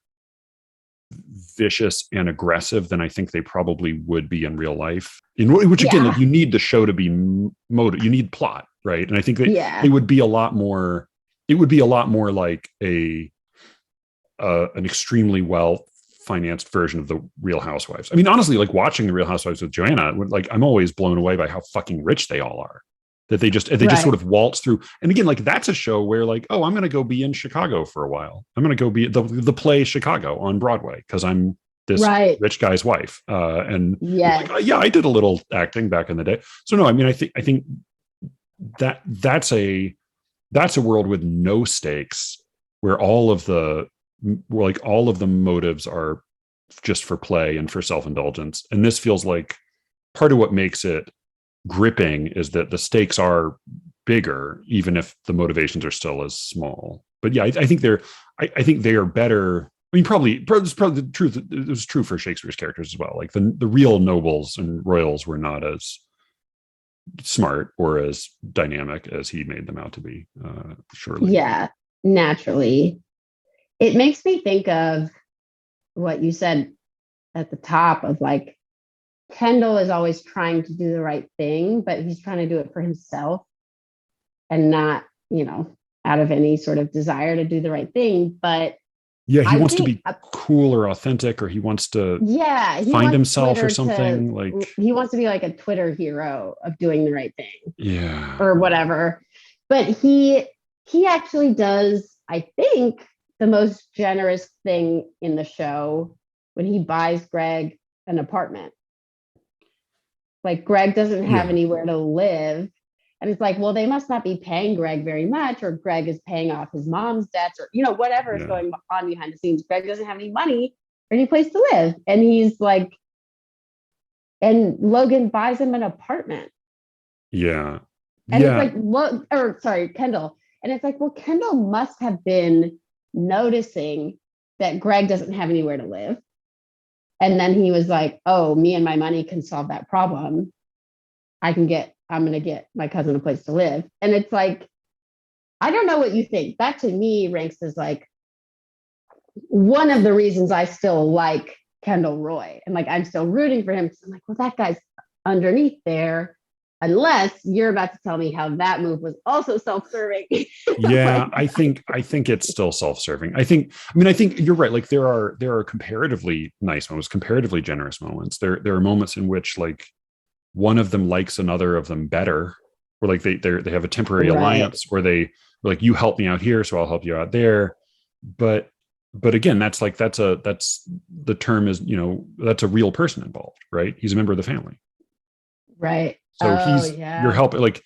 vicious and aggressive than I think they probably would be in real life. In which again, like, you need the show to be you need plot, right? And I think that it would be a lot more. It would be a lot more like a an extremely well financed version of the Real Housewives. I mean, honestly, like watching the Real Housewives with Joanna, like I'm always blown away by how fucking rich they all are. That they just sort of waltz through. And again, like that's a show where like, oh, I'm going to go be in Chicago for a while. I'm going to go be the play Chicago on Broadway because I'm this Right. rich guy's wife. And Yes. like, yeah, I did a little acting back in the day. So no, I mean, I think that's a world with no stakes where all of the motives are just for play and for self-indulgence. And this feels like part of what makes it gripping is that the stakes are bigger, even if the motivations are still as small. But yeah, I think they are better. I mean, probably the truth. It was true for Shakespeare's characters as well. Like the real nobles and royals were not as smart or as dynamic as he made them out to be. Surely. Yeah, naturally. It makes me think of what you said at the top of like Kendall is always trying to do the right thing, but he's trying to do it for himself and not, out of any sort of desire to do the right thing. But yeah, he I wants to think, be cool or authentic, or he wants to he find wants himself Twitter or something. Like he wants to be like a Twitter hero of doing the right thing yeah, or whatever. But he actually does, I think, the most generous thing in the show when he buys Greg an apartment. Like Greg doesn't have yeah, anywhere to live. And it's like, well, they must not be paying Greg very much, or Greg is paying off his mom's debts, or, whatever is yeah, going on behind the scenes. Greg doesn't have any money or any place to live. And he's like, and Logan buys him an apartment. yeah, And it's yeah, like, Kendall. And it's like, well, Kendall must have been noticing that Greg doesn't have anywhere to live. And then he was like, oh, me and my money can solve that problem. I'm going to get my cousin a place to live. And it's like, I don't know what you think. That to me ranks as like one of the reasons I still like Kendall Roy. And like, I'm still rooting for him because I'm like, well, that guy's underneath there. Unless you're about to tell me how that move was also self-serving. yeah. I think it's still self-serving. I think you're right. Like there are comparatively nice moments, comparatively generous moments. There are moments in which like one of them likes another of them better, or like they have a temporary alliance, or they like, you help me out here, so I'll help you out there. But again, that's the term is, that's a real person involved, right? He's a member of the family. Right. So yeah. you're helping, like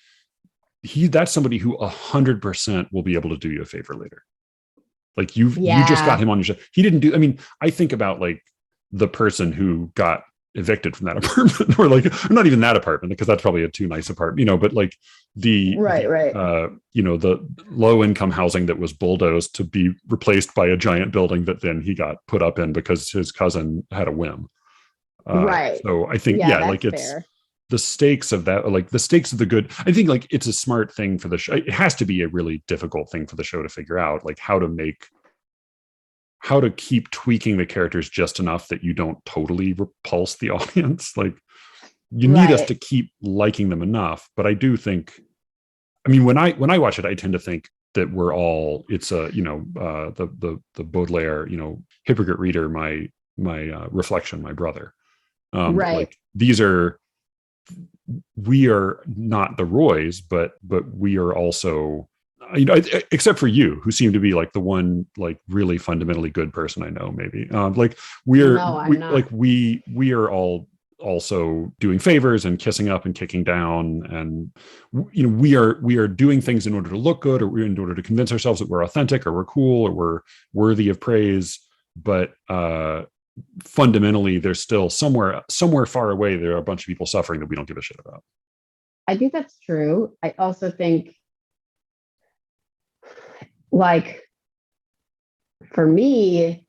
that's somebody who 100% will be able to do you a favor later. Like you just got him on your show. He didn't do, I mean, I think about like the person who got evicted from that apartment, or like, not even that apartment, because that's probably a too nice apartment, but like the low income housing that was bulldozed to be replaced by a giant building that then he got put up in because his cousin had a whim. Right. So I think, like it's fair. The stakes of that, like the stakes of the good. I think like it's a smart thing for the show. It has to be a really difficult thing for the show to figure out, like how to keep tweaking the characters just enough that you don't totally repulse the audience. Like you need us to keep liking them enough. But I do think, I mean, when I watch it, I tend to think that we're all, it's a, the Baudelaire, hypocrite reader, my reflection, my brother. Like we are not the Roys, but we are also, except for you, who seem to be like the one like really fundamentally good person I know, maybe. Like we are all also doing favors and kissing up and kicking down, and we are doing things in order to look good, or in order to convince ourselves that we're authentic, or we're cool, or we're worthy of praise. But fundamentally, there's still somewhere far away, there are a bunch of people suffering that we don't give a shit about. I think that's true. I also think, like, for me,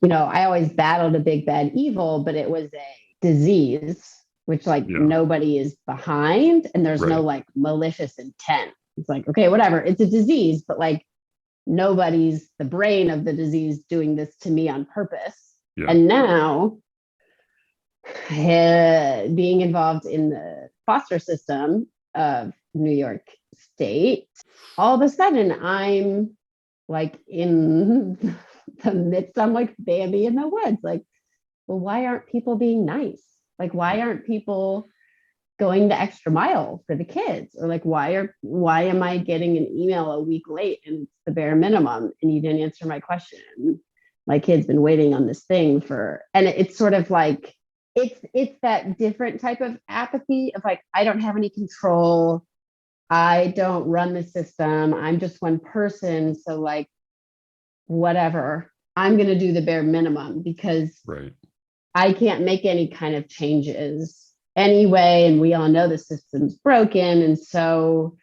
I always battled a big bad evil, but it was a disease, which nobody is behind, and there's no like malicious intent. It's like, okay, whatever, it's a disease, but like nobody's the brain of the disease doing this to me on purpose. Yeah. And now being involved in the foster system of New York State, all of a sudden I'm like in the midst, I'm like Bambi in the woods. Like, well, why aren't people being nice? Like, why aren't people going the extra mile for the kids? Or like, why am I getting an email a week late and it's the bare minimum and you didn't answer my question? My kid's been waiting on this thing for, and it's sort of like, it's that different type of apathy of like, I don't have any control. I don't run the system. I'm just one person. So like, whatever, I'm going to do the bare minimum because Right. I can't make any kind of changes anyway. And we all know the system's broken. And so,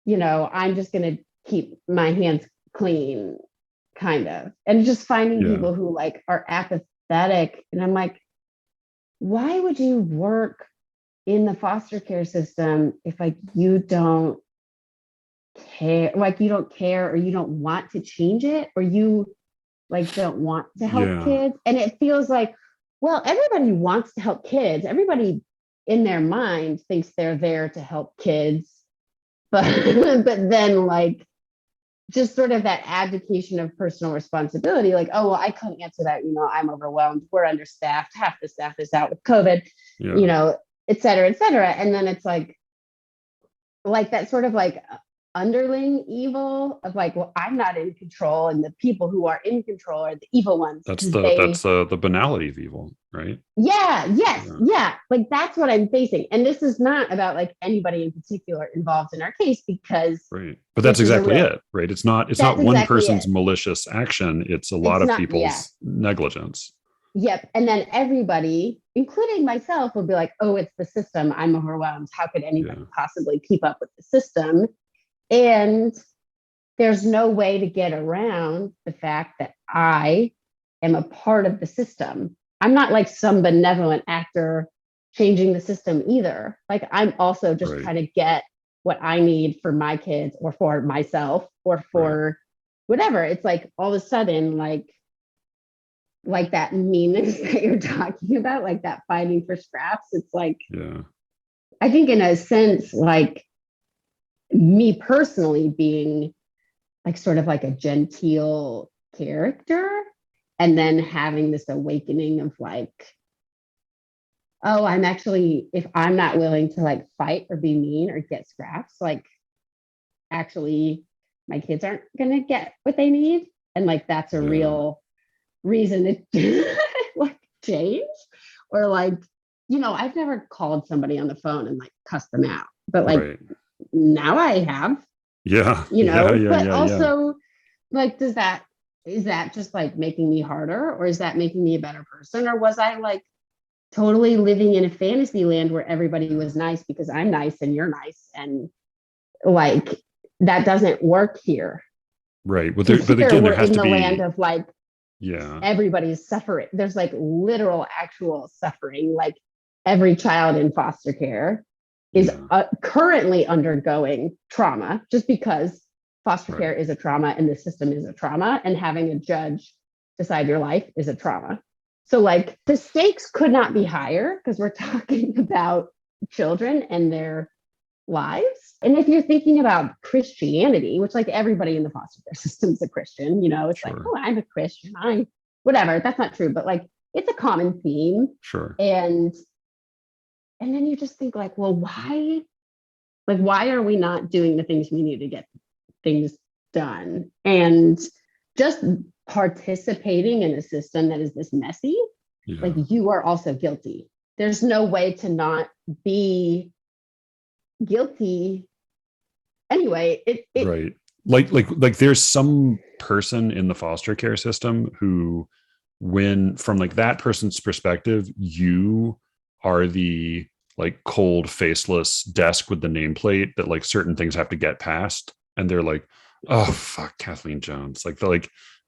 I'm just going to keep my hands clean, kind of. And just finding people who like are apathetic. And I'm like, why would you work in the foster care system if like you don't care, or you don't want to change it, or you like don't want to help kids? And it feels like, well, everybody wants to help kids. Everybody in their mind thinks they're there to help kids. But but then like just sort of that abdication of personal responsibility, like, oh, well, I couldn't answer that. I'm overwhelmed. We're understaffed. Half the staff is out with COVID, et cetera, et cetera. And then it's like that sort of like underling evil of like, well, I'm not in control, and the people who are in control are the evil ones. That's the banality of evil, right? Yeah. Like that's what I'm facing. And this is not about like anybody in particular involved in our case, because right. But that's exactly it, right? It's not one person's malicious action. It's a lot of people's negligence. Yep. And then everybody, including myself, will be like, oh, it's the system. I'm overwhelmed. How could anybody possibly keep up with the system? And there's no way to get around the fact that I am a part of the system. I'm not like some benevolent actor changing the system either. Like I'm also just trying to get what I need for my kids or for myself or for whatever. It's like all of a sudden, like that meanness that you're talking about, like that fighting for scraps. It's like, I think in a sense, like me personally being like sort of like a genteel character, and then having this awakening of like, oh, I'm actually, if I'm not willing to like fight or be mean or get scraps, like actually my kids aren't gonna get what they need. And like that's a real reason to like change. Or like, I've never called somebody on the phone and like cussed them out, but like now I have. But also like, is that just like making me harder, or is that making me a better person? Or was I like totally living in a fantasy land where everybody was nice because I'm nice and you're nice, and like that doesn't work here, right? But again, there has to be land of like, everybody's suffering. There's like literal actual suffering. Like every child in foster care is currently undergoing trauma, just because foster care is a trauma and the system is a trauma, and having a judge decide your life is a trauma. So like the stakes could not be higher, because we're talking about children and their lives. And if you're thinking about Christianity, which like everybody in the foster care system is a Christian, it's like, oh, I'm a Christian, whatever. That's not true, but like it's a common theme. And then you just think like, well, why are we not doing the things we need to get things done? And just participating in a system that is this messy, like you are also guilty. There's no way to not be guilty anyway. Right. Like there's some person in the foster care system who, when from like that person's perspective, you are the like cold, faceless desk with the nameplate that like certain things have to get past, and they're like, oh fuck, Kathleen Jones, like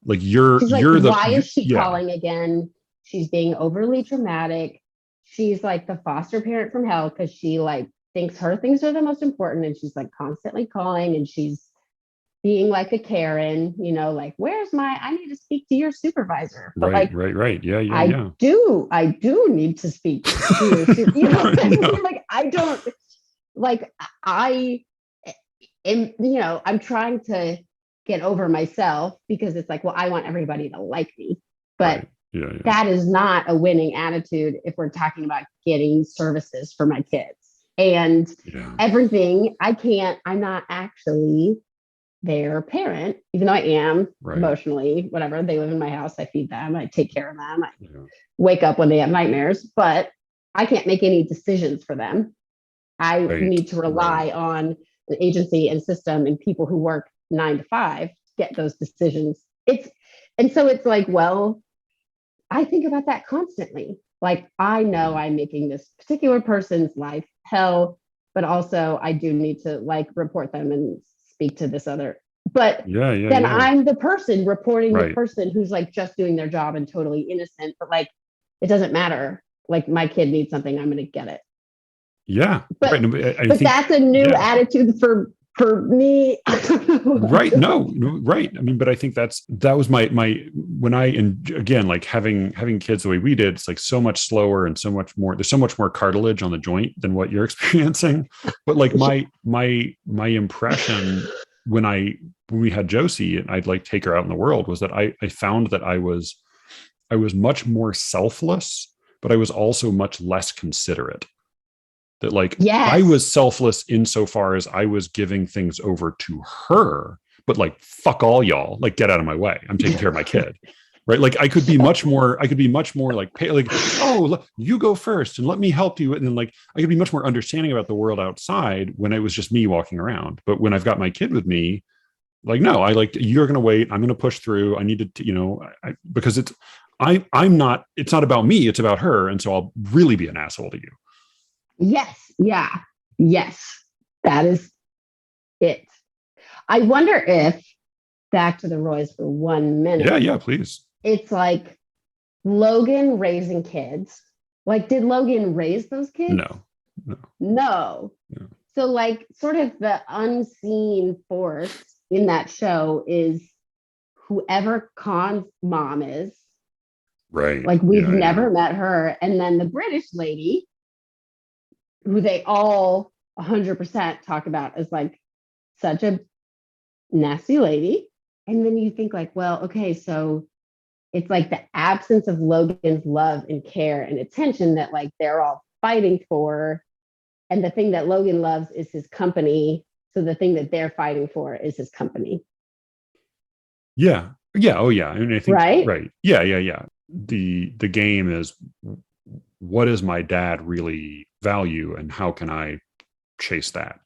you're why is she calling again? She's being overly dramatic. She's like the foster parent from hell, because she like thinks her things are the most important, and she's like constantly calling, and she's being like a Karen, like, where's I need to speak to your supervisor. But right. Yeah. I do need to speak to your supervisor. Like, I don't, like, I am, I'm trying to get over myself because it's like, well, I want everybody to like me. But Right. Yeah. that is not a winning attitude if we're talking about getting services for my kids. And Yeah. everything, I'm not actually their parent, even though I am Right. emotionally, whatever. They live in my house. I feed them. I take care of them. I Yeah. wake up when they have nightmares, but I can't make any decisions for them. I Right. need to rely on an agency and system and people who work 9 to 5 to get those decisions. And so it's like, well, I think about that constantly. Like, I know I'm making this particular person's life hell, but also I do need to like report them and speak to this other. But then I'm the person reporting the person who's like just doing their job and totally innocent, but like, it doesn't matter. Like, my kid needs something, I'm going to get it. Yeah. But, right. I think that's a new attitude for me. Right. No, right. I mean, but I think that was my, when and again, like having kids the way we did, it's like so much slower and so much more, there's so much more cartilage on the joint than what you're experiencing. But like my impression when we had Josie and I'd like take her out in the world was that I found that I was much more selfless, but I was also much less considerate. That like, I was selfless insofar as I was giving things over to her, but like, fuck all y'all, like, get out of my way. I'm taking care of my kid. Right. Like I could be much more like, oh, look, you go first and let me help you. And then like, I could be much more understanding about the world outside when it was just me walking around. But when I've got my kid with me, like, no, you're going to wait. I'm going to push through. I need to, because I'm not, it's not about me. It's about her. And so I'll really be an asshole to you. Yes. Yeah. Yes. That is it. I wonder if, back to the Roys for 1 minute. Yeah, please. It's like Logan raising kids. Like, did Logan raise those kids? No. So like, sort of the unseen force in that show is whoever Khan's mom is. Right. Like, we've never met her. And then the British lady, who they all 100% talk about as like such a nasty lady. And then you think like, well, okay, so it's like the absence of Logan's love and care and attention that like they're all fighting for. And the thing that Logan loves is his company. So the thing that they're fighting for is his company. Yeah. Yeah. Oh yeah. I mean, I think, right. Yeah. The game is, what does my dad really value and how can I chase that?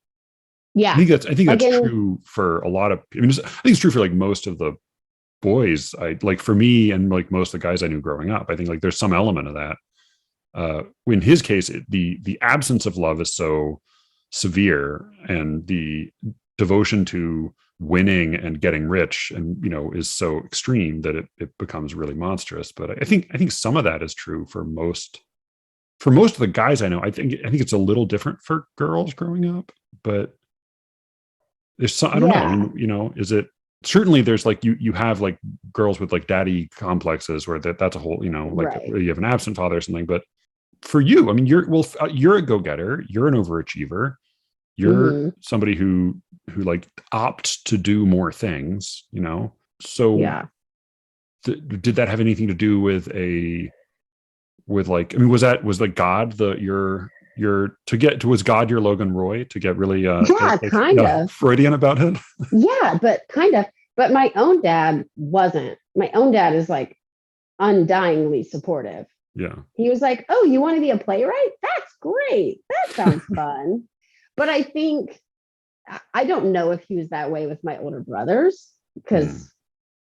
Yeah. I think that's true for a lot of, I think it's true for like most of the boys. Like for me and like most of the guys I knew growing up, I think like there's some element of that. In his case, the absence of love is so severe and the devotion to winning and getting rich and, is so extreme that it becomes really monstrous. But I think some of that is true for most of the guys I know. I think it's a little different for girls growing up, but there's some, I don't know, is it, certainly there's like, you have like girls with like daddy complexes where that's a whole, you have an absent father or something. But for you, I mean, you're a go-getter, you're an overachiever, you're somebody who like opts to do more things, so did that have anything to do with like, I mean, was like God was God your Logan Roy to get really kind of Freudian about it? but kind of. But my own dad wasn't. My own dad is like undyingly supportive. Yeah. He was like, oh, you want to be a playwright? That's great. That sounds fun. But I think, I don't know if he was that way with my older brothers because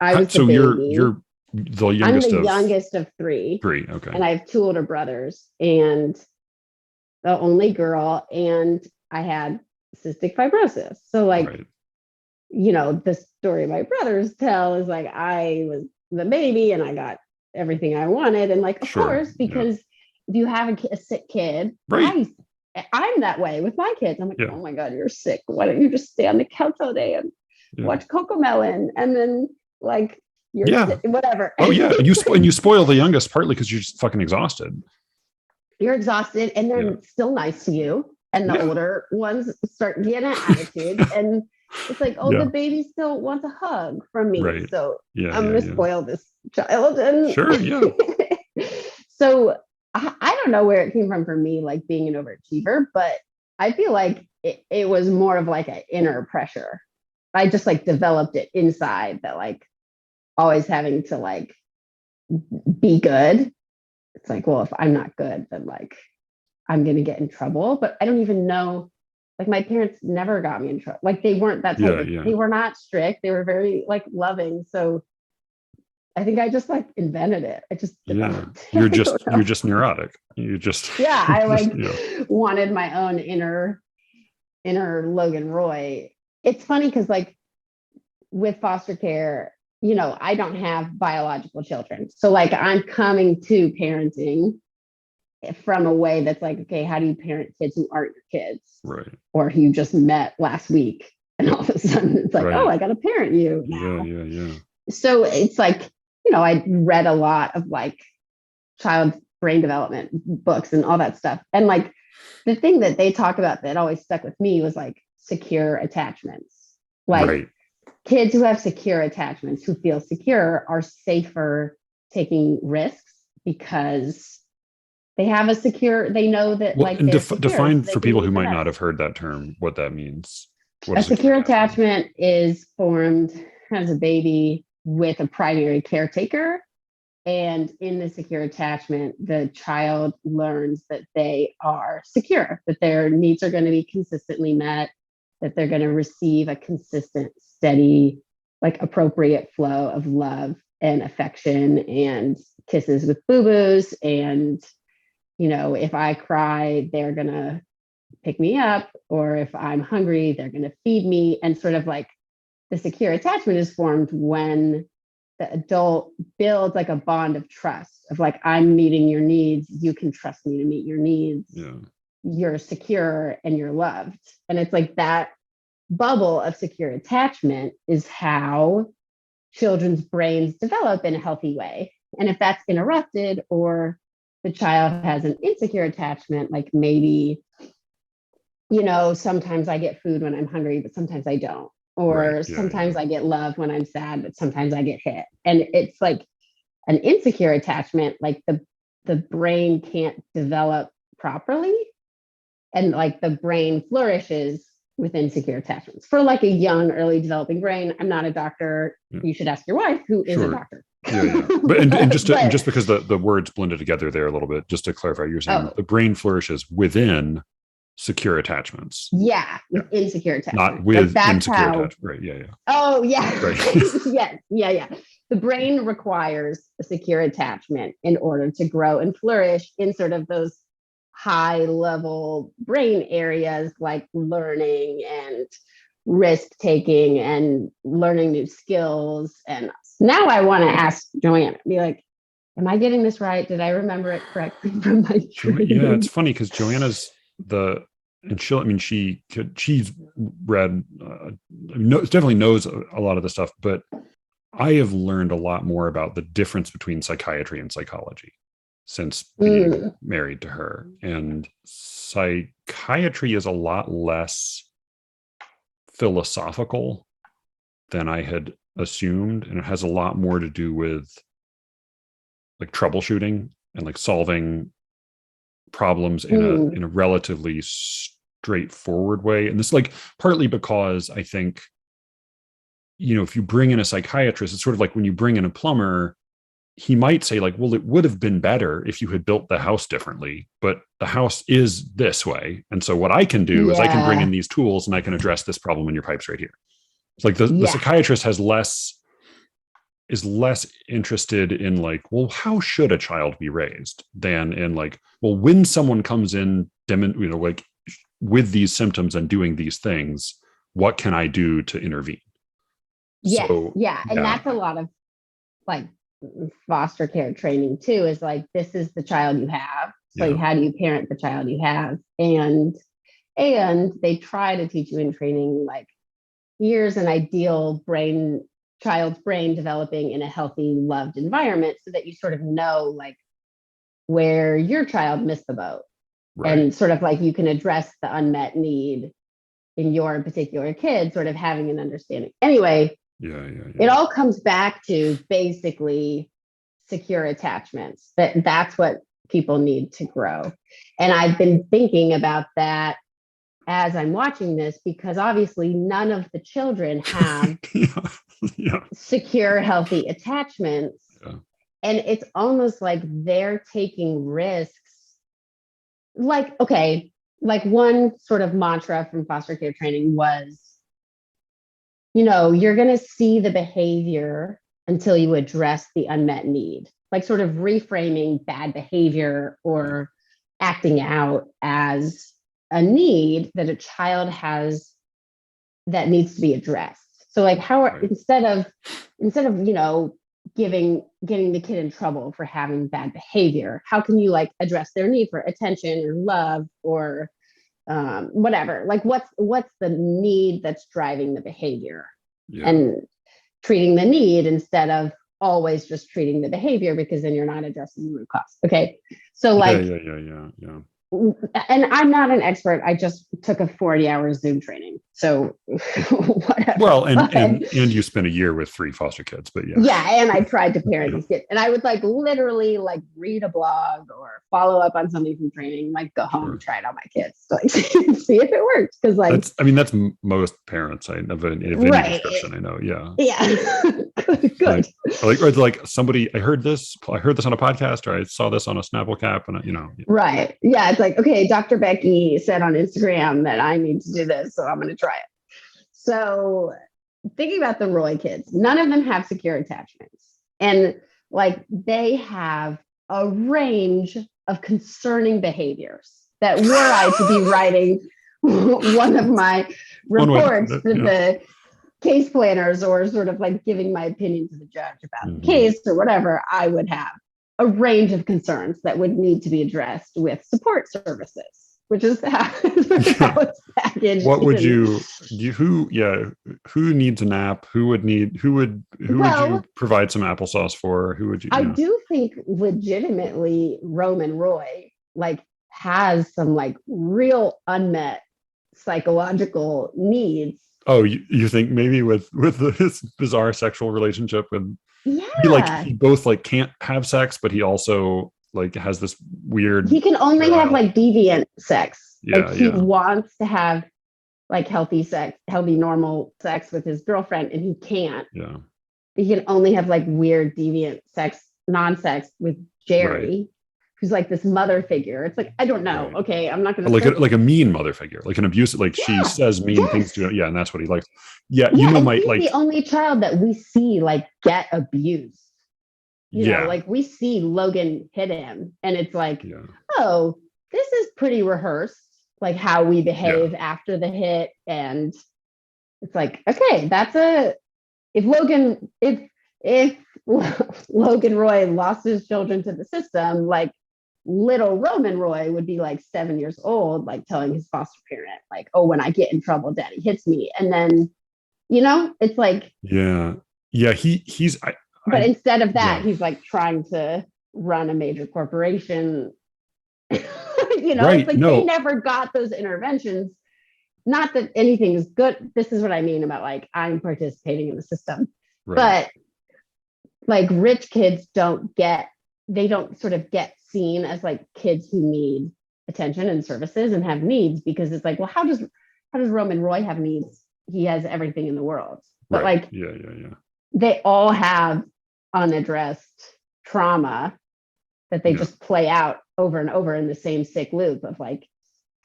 I was the baby. You're the youngest. I'm the youngest of three. Okay. And I have 2 older brothers and the only girl, and I had cystic fibrosis. So like, the story my brothers tell is like, I was the baby and I got everything I wanted. And like, of course, because if you have a sick kid, I'm that way with my kids. I'm like, oh my God, you're sick. Why don't you just stay on the couch all day and watch Cocomelon? And then like, you're sick, whatever. Oh yeah. And you spoil the youngest partly because you're just fucking exhausted. You're exhausted and they're still nice to you. And the older ones start getting an attitude. And It's like, oh, the Yeah. baby still wants a hug from me. Right. So Yeah. I'm Yeah. going to Yeah. spoil this child. And Sure. Yeah. so I don't know where it came from for me, like being an overachiever, but I feel like it was more of like an inner pressure. I just like developed it inside that like always having to like be good. It's like, well, if I'm not good, then like I'm going to get in trouble. But I don't even know. Like my parents never got me in trouble. Like they weren't that type Yeah. of, Yeah. they were not strict. They were very like loving. So I think I just like invented it. I just Yeah. developed it. I don't You're know. just neurotic. You just, Yeah, you I just, like yeah. wanted my own inner Logan Roy. It's funny because like with foster care, I don't have biological children. So like I'm coming to parenting from a way that's like, okay, how do you parent kids who aren't your kids Right. or who you just met last week? And all of a sudden it's like, oh, Right. I got to parent you Yeah. now. Yeah. Yeah. So it's like, I read a lot of like child brain development books and all that stuff. And like the thing that they talk about that always stuck with me was like secure attachments. Like Right. kids who have secure attachments, who feel secure, are safer taking risks because they know that Well, like and they're secure, define so they for can people be who the might best. not have heard that term, what that means. What a A secure secure attachment is. attachment is formed as a baby with a primary caretaker. And in the secure attachment, the child learns that they are secure, that their needs are going to be consistently met, that they're going to receive a consistent, steady, like appropriate flow of love and affection and kisses with boo-boos. And, if I cry, they're going to pick me up. Or if I'm hungry, they're going to feed me. And sort of like the secure attachment is formed when the adult builds like a bond of trust of like, I'm meeting your needs. You can trust me to meet your needs. Yeah. You're secure and you're loved. And it's like that bubble of secure attachment is how children's brains develop in a healthy way. And if that's interrupted or the child has an insecure attachment, like maybe, sometimes I get food when I'm hungry, but sometimes I don't. Right. Or Yeah. Yeah. sometimes I get love when I'm sad, but sometimes I get hit. And it's like an insecure attachment, like the brain can't develop properly. And like the brain flourishes with insecure attachments. For like a young, early developing brain, I'm not a doctor. Yeah. You should ask your wife, who is a Sure. doctor. Yeah, yeah. But and just But just because the words blended together there a little bit, just to clarify, you're saying oh, the brain flourishes within secure attachments, yeah, yeah, with insecure not attachment. Like with that's insecure how. attachment. Right. Yeah. Yeah. Oh, yeah. Right. Yes. Yeah. Yeah. The brain requires a secure attachment in order to grow and flourish in sort of those high level brain areas like learning and risk taking and learning new skills. And now I want to ask Joanna, be like, am I getting this right? Did I remember it correctly from my Yeah, it's training? funny because Joanna's the and she'll. I mean, she's read, definitely knows a lot of the stuff, but I have learned a lot more about the difference between psychiatry and psychology since being Mm, married to her. And psychiatry is a lot less philosophical than I had assumed. And it has a lot more to do with like troubleshooting and like solving problems mm, in a relatively straightforward way. And this like partly because I think, if you bring in a psychiatrist, it's sort of like when you bring in a plumber, he might say like, well, it would have been better if you had built the house differently, but the house is this way. And so what I can do is I can bring in yeah. these tools and I can address this problem in your pipes right here. It's like the Yeah. psychiatrist is less interested in like, well, how should a child be raised than in like, well, when someone comes in, like with these symptoms and doing these things, what can I do to intervene? Yes. So Yeah. And yeah, that's a lot of like foster care training too, is like, this is the child you have. So yeah, how do you parent the child you have? And they try to teach you in training, like, here's an ideal child's brain developing in a healthy, loved environment so that you sort of know like where your child missed the boat right, and sort of like you can address the unmet need in your particular kid sort of having an understanding. Anyway, Yeah. it all comes back to basically secure attachments. That's what people need to grow. And I've been thinking about that as I'm watching this, because obviously none of the children have secure, healthy attachments. Yeah. And it's almost like they're taking risks. Like, okay, like one sort of mantra from foster care training was, you're going to see the behavior until you address the unmet need, like sort of reframing bad behavior or acting out as a need that a child has that needs to be addressed. So like instead of getting the kid in trouble for having bad behavior, how can you like address their need for attention or love or whatever? Like what's the need that's driving the behavior, and treating the need instead of always just treating the behavior, because then you're not addressing the root cause. Okay, so like yeah. And I'm not an expert. I just took a 40-hour Zoom training. So whatever. Well, and you spent a year with 3 foster kids, but yeah. Yeah. And I tried to parent these kids. And I would like literally like read a blog or follow up on something from training, like go home and try it on my kids. So, like see if it works. Cause like that's most parents of any description I know. Yeah. Yeah. Good. Like somebody, I heard this on a podcast, or I saw this on a Snapple cap, and Right. Yeah. It's like, okay, Dr. Becky said on Instagram that I need to do this, so I'm going to try it. So thinking about the Roy kids, none of them have secure attachments. And like they have a range of concerning behaviors that were I to be writing one of my reports to the case planners, or sort of like giving my opinion to the judge about the case or whatever, I would have a range of concerns that would need to be addressed with support services, which is how it's packaged. What would who needs a nap? Who would you provide some applesauce for? Who would you? I do think legitimately Roman Roy like has some like real unmet psychological needs. Oh, you think maybe with his bizarre sexual relationship with he both like can't have sex, but he also like has this weird. He can only have like deviant sex. Yeah, like he wants to have like healthy normal sex with his girlfriend, and he can't. Yeah, he can only have like weird deviant sex, non-sex with Jerry. Who's like this mother figure. It's like, I don't know. Right. Okay, I'm not going to like a mean mother figure, like an abusive, like she says mean things to him. Yeah, and that's what he likes. Yeah, he's the only child that we see like get abused. You know, like we see Logan hit him, and it's like, oh, this is pretty rehearsed, like how we behave after the hit, and it's like, okay, if Logan Roy lost his children to the system, like little Roman Roy would be like 7 years old, like telling his foster parent, like, oh, when I get in trouble, daddy hits me. And then, it's like, he's, but instead of that, he's like trying to run a major corporation, it's like they never got those interventions. Not that anything is good. This is what I mean about like, I'm participating in the system, but like rich kids don't sort of get seen as like kids who need attention and services and have needs, because it's like, well, how does Roman Roy have needs? He has everything in the world. But like, they all have unaddressed trauma that they just play out over and over in the same sick loop of like,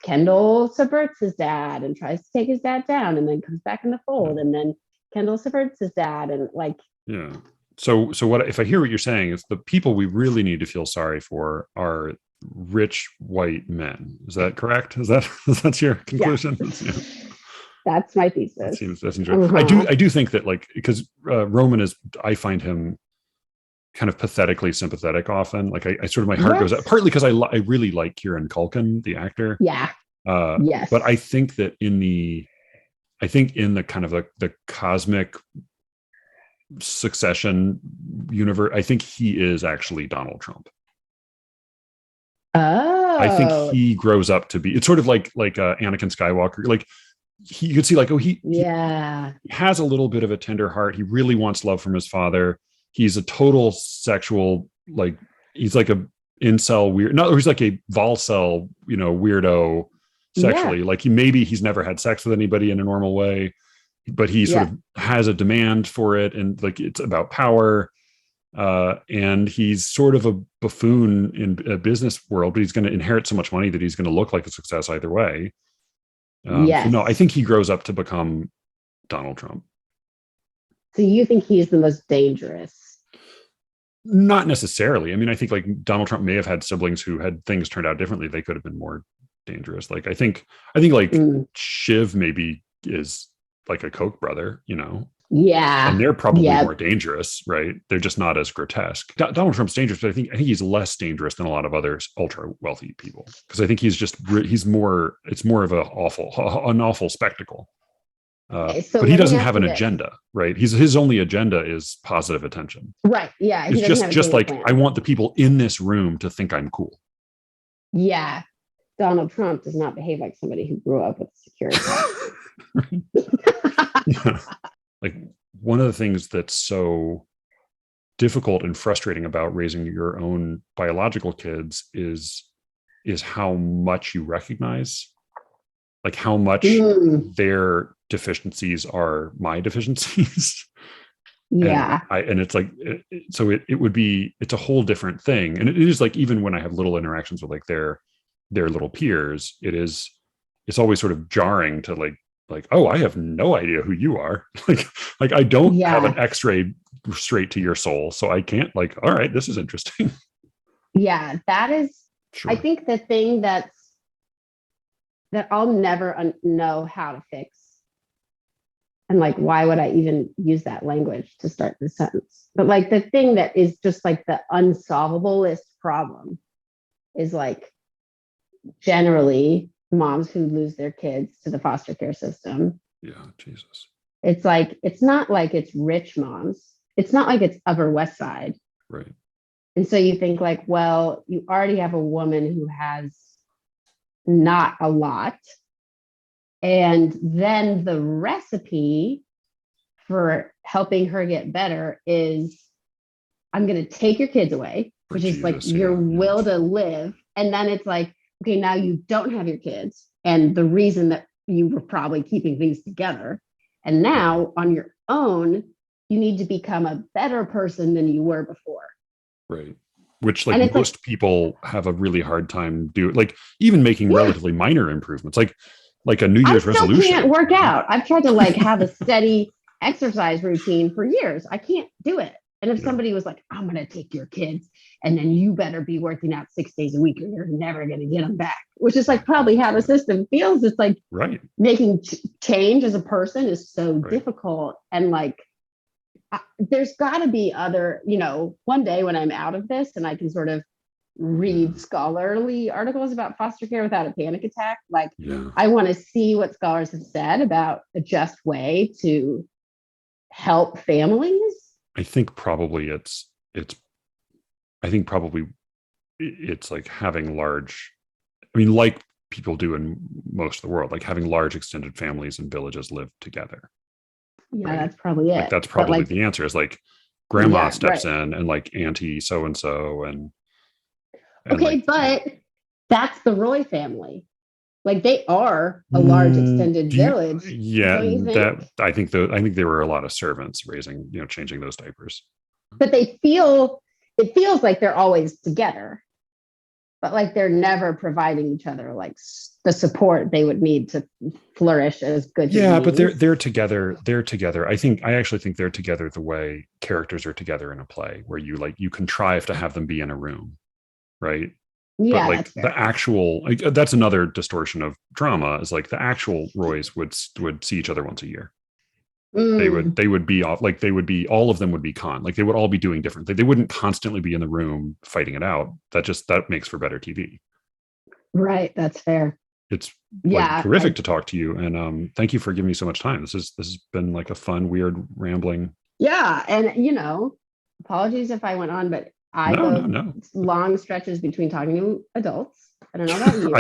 Kendall subverts his dad and tries to take his dad down, and then comes back in the fold, and then Kendall subverts his dad, and like, So what if I hear what you're saying is the people we really need to feel sorry for are rich white men. Is that correct? That's your conclusion? Yeah. That's my thesis. That's interesting. I do think that like, because Roman I find him kind of pathetically sympathetic often. Like I sort of, my heart goes out, partly because I really like Kieran Culkin, the actor. Yeah. Yes. But I think that in the kind of the cosmic Succession universe, I think he is actually Donald Trump. Oh, I think he grows up to be. It's sort of like Anakin Skywalker. Like you could see like, oh, he Yeah. has a little bit of a tender heart. He really wants love from his father. He's a total sexual, like he's like a incel weird. No, he's like a volcel, weirdo Yeah. sexually. Like he's never had sex with anybody in a normal way, but he sort Yeah. of has a demand for it, and like it's about power. And he's sort of a buffoon in a business world, but he's going to inherit so much money that he's going to look like a success either way. So no, I Yes. think he grows up to become Donald Trump. So you think he's the most dangerous? Not necessarily. I mean, I think like Donald Trump may have had siblings who had things turned out differently. They could have been more dangerous. Like I think like Mm. Shiv maybe is like a Koch brother, and Yeah. they're probably Yeah. more dangerous, right? They're just not as grotesque. Donald Trump's dangerous, but I think he's less dangerous than a lot of other ultra wealthy people, because I think he's more. It's more of an awful spectacle. Okay. So But he let me doesn't ask have you an this. agenda, right? His only agenda is positive attention. Right. Yeah. He It's doesn't just have a just game like, I plan. want the people in this room to think I'm cool. Yeah. Donald Trump does not behave like somebody who grew up with a security guard. Yeah. Like one of the things that's so difficult and frustrating about raising your own biological kids is how much you recognize, like how much Mm, their deficiencies are my deficiencies. And yeah. it's like, so it would be, it's a whole different thing. And it is like, even when I have little interactions with like their little peers, it's always sort of jarring to like, oh, I have no idea who you are. like I don't have Yeah. an x-ray straight to your soul. So I can't, like, all right, this is interesting. Yeah. That is, I Sure. think the thing that I'll never know how to fix. And like, why would I even use that language to start the sentence? But like the thing that is just like the unsolvable problem is like generally moms who lose their kids to the foster care system. Yeah. Jesus. It's like, it's not like it's rich moms. It's not like it's Upper West Side. Right. And so you think like, well, you already have a woman who has not a lot. And then the recipe for helping her get better is I'm going to take your kids away, For which is like Jesus. your Yeah. will to live. And then it's like, okay, now you don't have your kids. And the reason that you were probably keeping things together. And now on your own, you need to become a better person than you were before. Right. Which like And it's most like, people have a really hard time doing, like even making yeah, relatively minor improvements, like a New I Year's still can't resolution. work out. I've tried to like have a steady exercise routine for years. I can't do it. And if Yeah. somebody was like, I'm going to take your kids and then you better be working out 6 days a week or you're never going to get them back, which is like probably how the system feels. It's like Right. making change as a person is so Right. difficult. And like, there's got to be other, one day when I'm out of this and I can sort of read scholarly articles about foster care without a panic attack. Like, Yeah. I want to see what scholars have said about a just way to help families. I think probably I think probably it's like having large, I mean, like people do in most of the world, like having large extended families and villages live together. Yeah, Right. that's probably Like it. that's But probably like, the answer, is like grandma yeah, steps right. in and like auntie so and so and Okay, like, but that's the Roy family. Like they are a large extended do you, village, yeah, don't you that think? I think there were a lot of servants raising, changing those diapers. But it feels like they're always together, but like they're never providing each other like the support they would need to flourish as good human Yeah, but they're beings. they're together. They're together. I actually think they're together the way characters are together in a play, where you contrive to have them be in a room, right? But Yeah, like that's the fair. actual, like, that's another distortion of drama, is like the actual Roys would see each other once a year. They would Mm, they would be off, like they would be, all of them would be like they would all be doing different things. They wouldn't constantly be in the room fighting it out. That makes for better TV. right, that's fair. It's like Yeah, terrific to talk to you, and thank you for giving me so much time. This has been like a fun, weird, rambling. yeah, and apologies if I went on, but I No. long stretches between talking to adults. I don't know about you.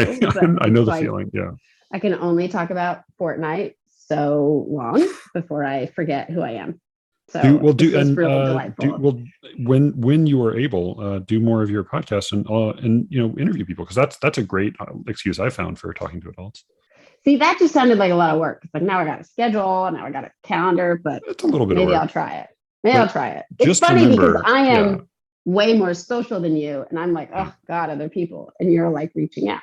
I know the feeling. Yeah. I can only talk about Fortnite so long before I forget who I am. So this is really delightful. When you are able, do more of your podcasts and interview people, because that's a great excuse I found for talking to adults. See, that just sounded like a lot of work. Like now I got a schedule, now I got a calendar, but it's a little bit. Maybe I'll try it. It's funny because I am way more social than you, and I'm like, oh God, other people, and you're like reaching out.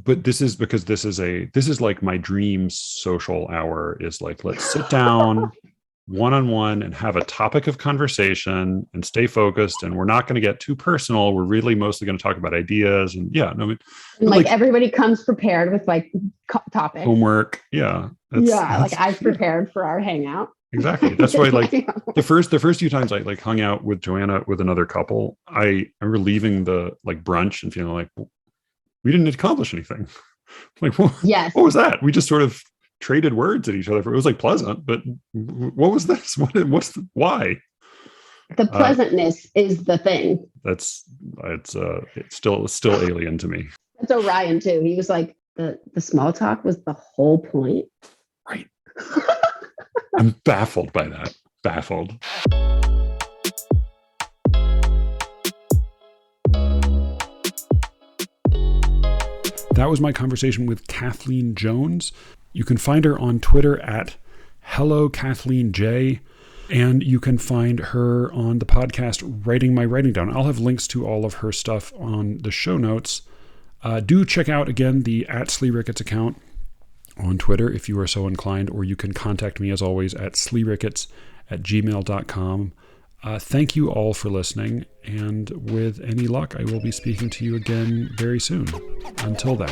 But this is because this is like my dream social hour is like, let's sit down one-on-one and have a topic of conversation and stay focused, and we're not going to get too personal. We're really mostly going to talk about ideas and like everybody comes prepared with like topics, homework. Like I've prepared for our hangout. Exactly. That's why like the first few times I like hung out with Joanna with another couple, I remember leaving the like brunch and feeling like we didn't accomplish anything. Like, what was that? We just sort of traded words at each other. It was like pleasant, but what was this? Why? The pleasantness is the thing. It's still alien to me. That's Orion too. He was like, the small talk was the whole point. Right. I'm baffled by that. Baffled. That was my conversation with Kathleen Jones. You can find her on Twitter at Hello Kathleen J, and you can find her on the podcast Writing My Writing Down. I'll have links to all of her stuff on the show notes. Do check out again the @SleeRicketts account on Twitter if you are so inclined, or you can contact me as always at sleericketts@gmail.com. Thank you all for listening, and with any luck, I will be speaking to you again very soon. Until then.